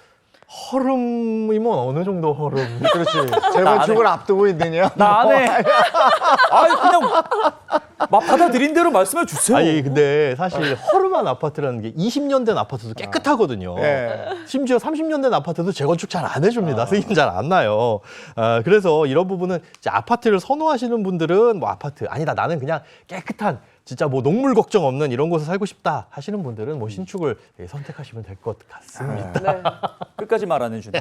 허름이면 어느 정도 허름? 그렇지. 재건축을 앞두고 있느냐? 나 안 해. 그냥 받아들인 대로 말씀해 주세요. 아니 근데 사실 허름한 아파트라는 게 20년 된 아파트도 깨끗하거든요. 예. 심지어 30년 된 아파트도 재건축 잘 안 해줍니다. 승인 잘 안 나요. 그래서 이런 부분은 이제 아파트를 선호하시는 분들은 뭐 아파트 아니다, 나는 그냥 깨끗한 진짜 뭐 농물 걱정 없는 이런 곳에 살고 싶다 하시는 분들은 뭐 신축을 선택하시면 될 것 같습니다. 네. 끝까지 말 안 해주네.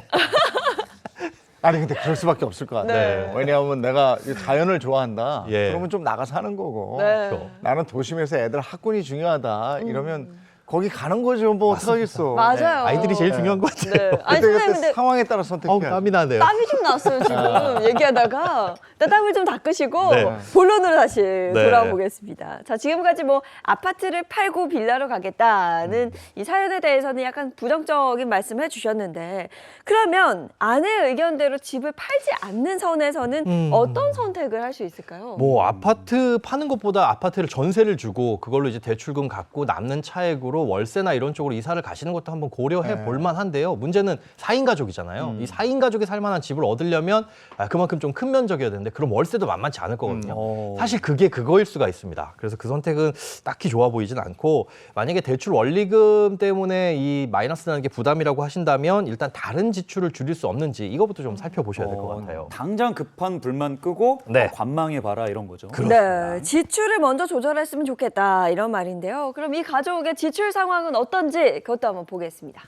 아니 근데 그럴 수밖에 없을 것 같아요. 네. 왜냐하면 내가 이 자연을 좋아한다. 예. 그러면 좀 나가 사는 거고. 네. 그렇죠. 나는 도심에서 애들 학군이 중요하다. 이러면 거기 가는 거죠. 뭐 어떡하겠어. 맞아요. 아이들이 제일 중요한 것 같아요. 네. 아니, 선생님 근데 상황에 따라 선택해야 땀이 나네요. 땀이 좀 났어요, 지금. 얘기하다가. 일단 땀을 좀 닦으시고 네. 본론으로 다시 돌아보겠습니다. 자, 지금까지 뭐 아파트를 팔고 빌라로 가겠다는 이 사연에 대해서는 약간 부정적인 말씀을 해주셨는데 그러면 아내의 의견대로 집을 팔지 않는 선에서는 어떤 선택을 할 수 있을까요? 뭐 아파트 파는 것보다 아파트를 전세를 주고 그걸로 이제 대출금 갚고 남는 차액으로 월세나 이런 쪽으로 이사를 가시는 것도 한번 고려해 볼 만한데요. 문제는 4인 가족이잖아요. 이 4인 가족이 살 만한 집을 얻으려면 그만큼 좀 큰 면적이어야 되는데 그럼 월세도 만만치 않을 거거든요. 사실 그게 그거일 수가 있습니다. 그래서 그 선택은 딱히 좋아 보이진 않고 만약에 대출 원리금 때문에 이 마이너스 나는 게 부담이라고 하신다면 일단 다른 지출을 줄일 수 없는지 이거부터 좀 살펴보셔야 될 것 같아요. 당장 급한 불만 끄고 네. 관망해 봐라 이런 거죠. 네, 지출을 먼저 조절했으면 좋겠다 이런 말인데요. 그럼 이 가족의 지출 상황은 어떤지 그것도 한번 보겠습니다.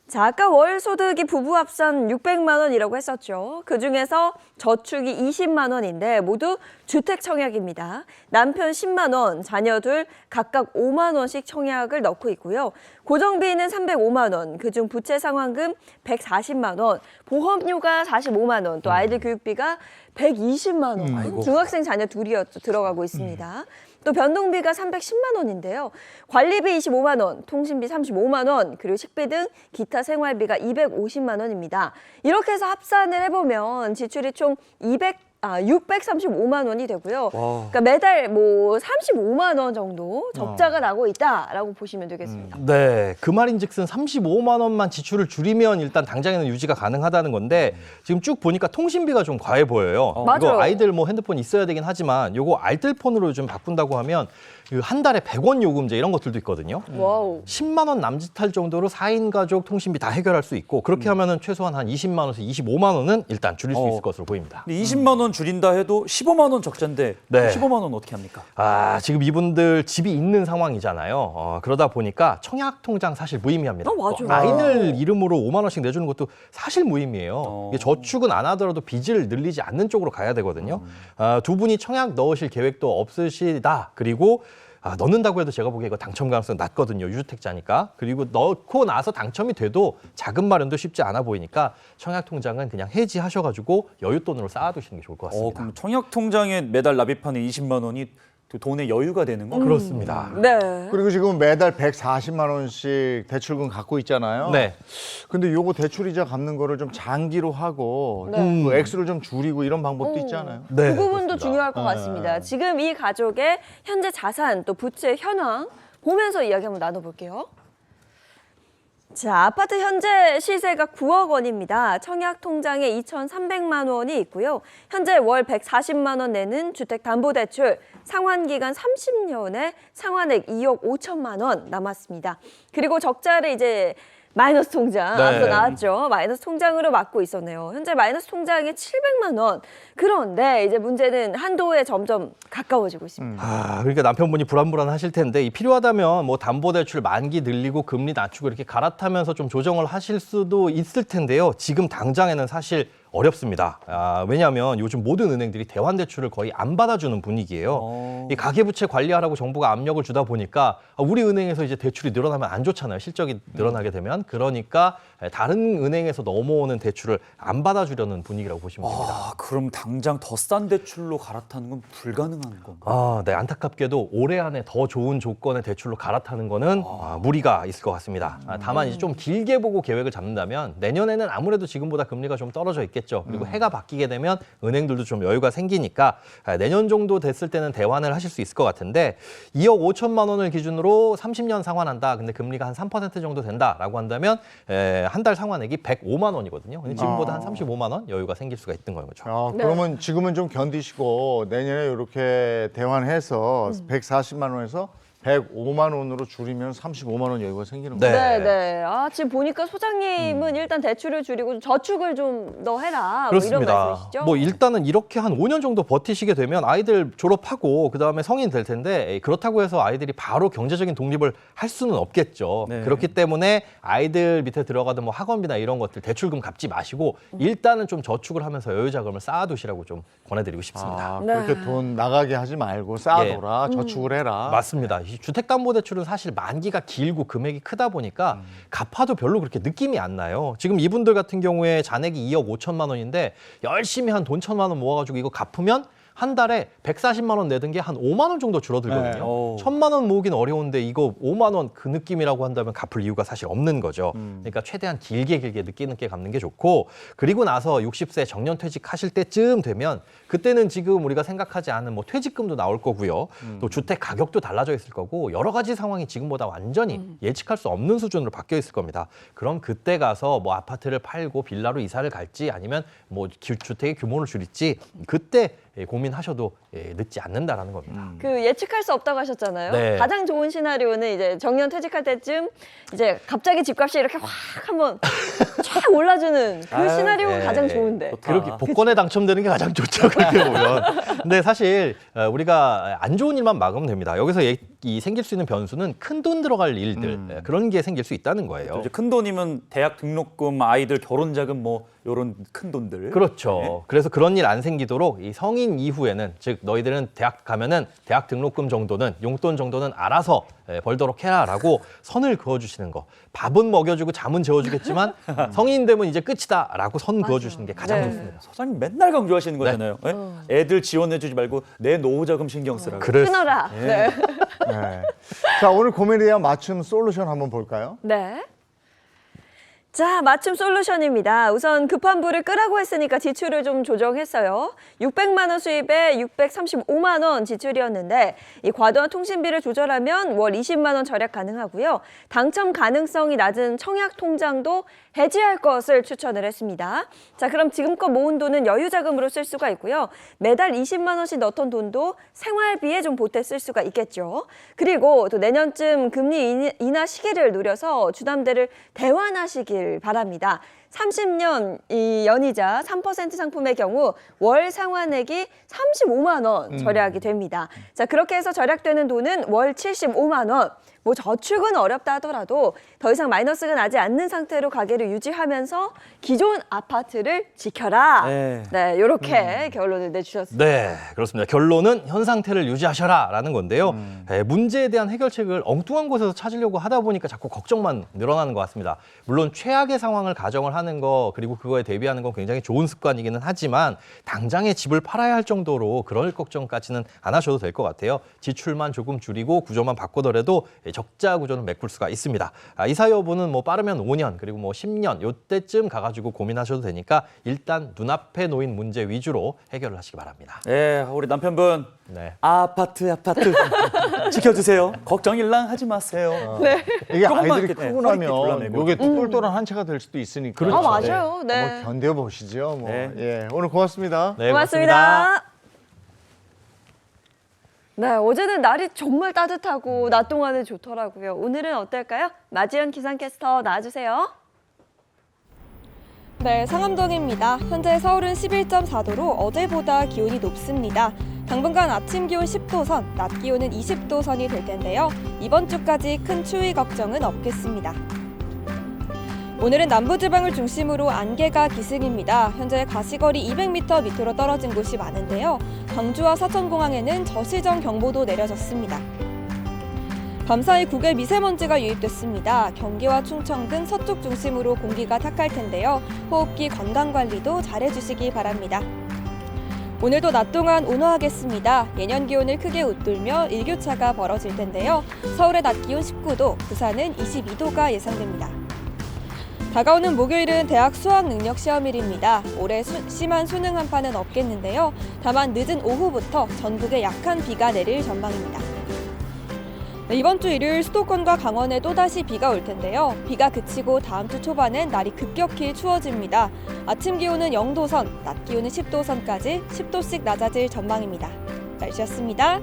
자, 아까 월 소득이 부부 합산 600만 원이라고 했었죠. 그중에서 저축이 20만 원인데 모두 주택 청약입니다. 남편 10만 원, 자녀 둘 각각 5만 원씩 청약을 넣고 있고요. 고정비는 305만 원, 그중 부채 상환금 140만 원, 보험료가 45만 원, 또 아이들 교육비가 120만 원. 중학생 자녀 둘이었죠. 들어가고 있습니다. 또 변동비가 310만 원인데요. 관리비 25만 원, 통신비 35만 원, 그리고 식비 등 기타 생활비가 250만 원입니다. 이렇게 해서 합산을 해보면 지출이 총 635만 원이 되고요. 그러니까 매달 뭐 35만 원 정도 적자가 나고 있다라고 보시면 되겠습니다. 네, 그 말인즉슨 35만 원만 지출을 줄이면 일단 당장에는 유지가 가능하다는 건데 지금 쭉 보니까 통신비가 좀 과해 보여요. 맞아요. 이거 아이들 뭐 핸드폰 있어야 되긴 하지만 요거 알뜰폰으로 좀 바꾼다고 하면 한 달에 100원 요금제 이런 것들도 있거든요. 와우. 10만 원 남짓할 정도로 4인 가족 통신비 다 해결할 수 있고 그렇게 하면은 최소한 한 20만 원에서 25만 원은 일단 줄일 수 있을 것으로 보입니다. 근데 20만 원 줄인다 해도 15만 원 적자인데 네. 15만 원 어떻게 합니까? 지금 이분들 집이 있는 상황이잖아요. 그러다 보니까 청약통장 사실 무의미합니다. 맞아요. 아이들 이름으로 5만 원씩 내주는 것도 사실 무의미해요. 이게 저축은 안 하더라도 빚을 늘리지 않는 쪽으로 가야 되거든요. 두 분이 청약 넣으실 계획도 없으시다. 그리고 넣는다고 해도 제가 보기에 이거 당첨 가능성 낮거든요. 유주택자니까. 그리고 넣고 나서 당첨이 돼도 자금 마련도 쉽지 않아 보이니까 청약통장은 그냥 해지하셔가지고 여윳돈으로 쌓아두시는 게 좋을 것 같습니다. 그럼 청약 통장에 매달 납입하는 20만 원이 그 돈의 여유가 되는 거? 그렇습니다. 네. 그리고 지금 매달 140만 원씩 대출금 갖고 있잖아요. 네. 근데 요거 대출이자 갚는 거를 좀 장기로 하고 네. 그 액수를 좀 줄이고 이런 방법도 있잖아요. 네, 그 부분도 그렇습니다. 중요할 것 같습니다. 지금 이 가족의 현재 자산 또 부채 현황 보면서 이야기 한번 나눠볼게요. 자, 아파트 현재 시세가 9억 원입니다. 청약 통장에 2,300만 원이 있고요. 현재 월 140만 원 내는 주택담보대출, 상환기간 30년에 상환액 2억 5천만 원 남았습니다. 그리고 적자를 이제 마이너스 통장, 네. 앞서 나왔죠. 마이너스 통장으로 막고 있었네요. 현재 마이너스 통장에 700만 원. 그런데 이제 문제는 한도에 점점 가까워지고 있습니다. 그러니까 남편분이 불안불안하실 텐데 이 필요하다면 뭐 담보대출 만기 늘리고 금리 낮추고 이렇게 갈아타면서 좀 조정을 하실 수도 있을 텐데요. 지금 당장에는 사실 어렵습니다. 왜냐하면 요즘 모든 은행들이 대환대출을 거의 안 받아주는 분위기예요. 이 가계부채 관리하라고 정부가 압력을 주다 보니까 우리 은행에서 이제 대출이 늘어나면 안 좋잖아요. 실적이 늘어나게 되면. 그러니까 다른 은행에서 넘어오는 대출을 안 받아주려는 분위기라고 보시면 됩니다. 그럼 당장 더 싼 대출로 갈아타는 건 불가능한 건가요? 네, 안타깝게도 올해 안에 더 좋은 조건의 대출로 갈아타는 거는 무리가 있을 것 같습니다. 다만 이제 좀 길게 보고 계획을 잡는다면 내년에는 아무래도 지금보다 금리가 좀 떨어져 있겠죠. 그리고 해가 바뀌게 되면 은행들도 좀 여유가 생기니까 내년 정도 됐을 때는 대환을 하실 수 있을 것 같은데 2억 5천만 원을 기준으로 30년 상환한다. 근데 금리가 한 3% 정도 된다라고 한다면 한 달 상환액이 105만 원이거든요. 근데 지금보다 한 35만 원 여유가 생길 수가 있는 거죠. 그러면 지금은 좀 견디시고 내년에 이렇게 대환해서 140만 원에서 105만 원으로 줄이면 35만 원 여유가 생기는 거예요. 네. 네. 지금 보니까 소장님은 일단 대출을 줄이고 저축을 좀 더 해라. 뭐 이런 그렇습니다. 말씀이시죠? 뭐 일단은 이렇게 한 5년 정도 버티시게 되면 아이들 졸업하고 그다음에 성인 될 텐데 그렇다고 해서 아이들이 바로 경제적인 독립을 할 수는 없겠죠. 네. 그렇기 때문에 아이들 밑에 들어가던 뭐 학원비나 이런 것들 대출금 갚지 마시고 일단은 좀 저축을 하면서 여유 자금을 쌓아두시라고 좀 권해드리고 싶습니다. 그렇게 돈 나가게 하지 말고 쌓아둬라, 저축을 해라. 맞습니다. 이 주택담보대출은 사실 만기가 길고 금액이 크다 보니까 갚아도 별로 그렇게 느낌이 안 나요. 지금 이분들 같은 경우에 잔액이 2억 5천만 원인데 열심히 한 돈 1,000만 원 모아가지고 이거 갚으면 한 달에 140만 원 내던 게 한 5만 원 정도 줄어들거든요. 네. 오. 1,000만 원 모으긴 어려운데 이거 5만 원 그 느낌이라고 한다면 갚을 이유가 사실 없는 거죠. 그러니까 최대한 길게 늦게 갚는 게 좋고, 그리고 나서 60세 정년퇴직하실 때쯤 되면 그때는 지금 우리가 생각하지 않은 뭐 퇴직금도 나올 거고요. 또 주택 가격도 달라져 있을 거고 여러 가지 상황이 지금보다 완전히 예측할 수 없는 수준으로 바뀌어 있을 겁니다. 그럼 그때 가서 뭐 아파트를 팔고 빌라로 이사를 갈지 아니면 뭐 주택의 규모를 줄일지 그때 고민하셔도 늦지 않는다라는 겁니다. 그 예측할 수 없다고 하셨잖아요. 네. 가장 좋은 시나리오는 이제 정년 퇴직할 때쯤 이제 갑자기 집값이 이렇게 확 한번 쫙 올라주는 그 아유, 시나리오가 네. 가장 좋은데. 좋다. 그렇게 복권에 당첨되는 게 가장 좋죠, 그렇게 보면. 근데 사실 우리가 안 좋은 일만 막으면 됩니다. 여기서 이 생길 수 있는 변수는 큰 돈 들어갈 일들, 그런 게 생길 수 있다는 거예요. 이제 큰 돈이면 대학 등록금, 아이들 결혼 자금 뭐 이런 큰 돈들. 그렇죠. 네. 그래서 그런 일 안 생기도록 이 성인 이후에는, 즉 너희들은 대학 가면은 대학 등록금 정도는, 용돈 정도는 알아서 벌도록 해라라고 선을 그어주시는 거. 밥은 먹여주고 잠은 재워주겠지만 성인 되면 이제 끝이다라고 선 그어주시는 게 가장 네. 좋습니다. 사장님 맨날 강조하시는 거잖아요. 예? 애들 지원해주지 말고 내 노후 자금 신경 쓰라고. 끊어라. 네. 네. 자, 오늘 고민에 대한 맞춤 솔루션 한번 볼까요? 네. 자, 맞춤 솔루션입니다. 우선 급한 불을 끄라고 했으니까 지출을 좀 조정했어요. 600만 원 수입에 635만 원 지출이었는데 이 과도한 통신비를 조절하면 월 20만 원 절약 가능하고요. 당첨 가능성이 낮은 청약 통장도 해지할 것을 추천을 했습니다. 자, 그럼 지금껏 모은 돈은 여유 자금으로 쓸 수가 있고요. 매달 20만 원씩 넣던 돈도 생활비에 좀 보태 쓸 수가 있겠죠. 그리고 또 내년쯤 금리 인하 시기를 노려서 주담대를 대환하시길 바랍니다. 30년 이 연이자 3% 상품의 경우 월 상환액이 35만 원 절약이 됩니다. 자, 그렇게 해서 절약되는 돈은 월 75만 원. 뭐 저축은 어렵다 하더라도 더 이상 마이너스가 나지 않는 상태로 가계를 유지하면서 기존 아파트를 지켜라. 네. 네, 이렇게 결론을 내주셨습니다. 네, 그렇습니다. 결론은 현 상태를 유지하셔라라는 건데요. 문제에 대한 해결책을 엉뚱한 곳에서 찾으려고 하다 보니까 자꾸 걱정만 늘어나는 것 같습니다. 물론 최악의 상황을 가정을 하는 거, 그리고 그거에 대비하는 건 굉장히 좋은 습관이기는 하지만 당장에 집을 팔아야 할 정도로 그럴 걱정까지는 안 하셔도 될 것 같아요. 지출만 조금 줄이고 구조만 바꾸더라도 적자 구조는 메꿀 수가 있습니다. 이사 여부는 뭐 빠르면 5년, 그리고 뭐 10년 요때쯤 가가지고 고민하셔도 되니까 일단 눈앞에 놓인 문제 위주로 해결을 하시기 바랍니다. 예, 우리 남편분 네. 아파트 지켜주세요. 걱정일랑 하지 마세요. 이게 조금만 아이들이 이렇게, 크고 허리띠 나면 둘러매고. 이게 똘똘한 한 채가 될 수도 있으니까. 아, 맞아요. 네. 한번 견뎌보시죠. 뭐. 네. 예, 오늘 고맙습니다. 네, 고맙습니다. 네, 어제는 날이 정말 따뜻하고 낮 동안은 좋더라고요. 오늘은 어떨까요? 마지연 기상캐스터 나와주세요. 네, 상암동입니다. 현재 서울은 11.4도로 어제보다 기온이 높습니다. 당분간 아침 기온 10도 선, 낮 기온은 20도 선이 될 텐데요. 이번 주까지 큰 추위 걱정은 없겠습니다. 오늘은 남부지방을 중심으로 안개가 기승입니다. 현재 가시거리 200m 밑으로 떨어진 곳이 많은데요. 광주와 사천공항에는 저시정 경보도 내려졌습니다. 밤사이 국외 미세먼지가 유입됐습니다. 경기와 충청 등 서쪽 중심으로 공기가 탁할 텐데요. 호흡기 건강관리도 잘해주시기 바랍니다. 오늘도 낮 동안 온화하겠습니다. 예년 기온을 크게 웃돌며 일교차가 벌어질 텐데요. 서울의 낮 기온 19도, 부산은 22도가 예상됩니다. 다가오는 목요일은 대학 수학 능력 시험일입니다. 올해 심한 수능 한파는 없겠는데요. 다만 늦은 오후부터 전국에 약한 비가 내릴 전망입니다. 네, 이번 주 일요일 수도권과 강원에 또다시 비가 올 텐데요. 비가 그치고 다음 주 초반엔 날이 급격히 추워집니다. 아침 기온은 0도 선, 낮 기온은 10도 선까지 10도씩 낮아질 전망입니다. 날씨였습니다.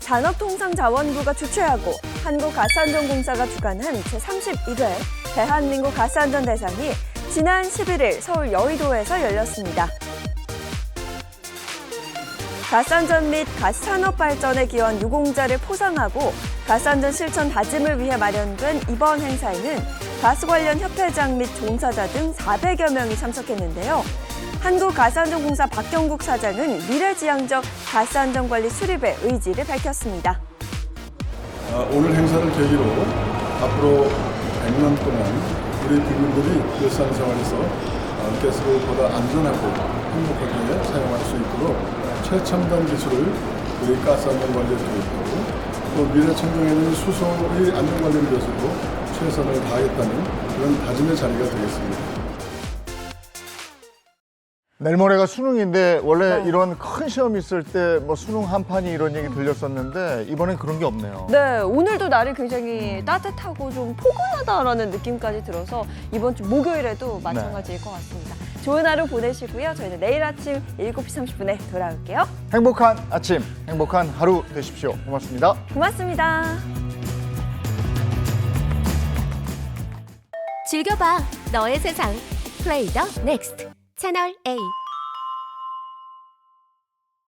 산업통상자원부가 주최하고 한국가스안전공사가 주관한 제31회 대한민국 가스안전 대상이 지난 11일 서울 여의도에서 열렸습니다. 가스안전 및 가스산업 발전에 기여한 유공자를 포상하고 가스안전 실천 다짐을 위해 마련된 이번 행사에는 가스 관련 협회장 및 종사자 등 400여 명이 참석했는데요. 한국가스안전공사 박경국 사장은 미래지향적 가스안전관리 수립의 의지를 밝혔습니다. 오늘 행사를 계기로 앞으로 100년 동안 우리 국민들이 일상생활에서 가스를 보다 안전하고 행복하게 사용할 수 있도록 최첨단 기술을 우리 가스안전관리에 도입하고 또 미래천경에는 수소의 안전관리를 위해서도 최선을 다하겠다는 그런 다짐의 자리가 되겠습니다. 내일 모레가 수능인데 원래 이런 큰 시험 있을 때 뭐 수능 한판이 이런 얘기 들렸었는데 이번엔 그런 게 없네요. 네, 오늘도 날이 굉장히 따뜻하고 좀 포근하다라는 느낌까지 들어서 이번 주 목요일에도 마찬가지일 것 같습니다. 좋은 하루 보내시고요. 저희는 내일 아침 7시 30분에 돌아올게요. 행복한 아침, 행복한 하루 되십시오. 고맙습니다. 고맙습니다. 즐겨봐 너의 세상 플레이 더 넥스트 채널 A.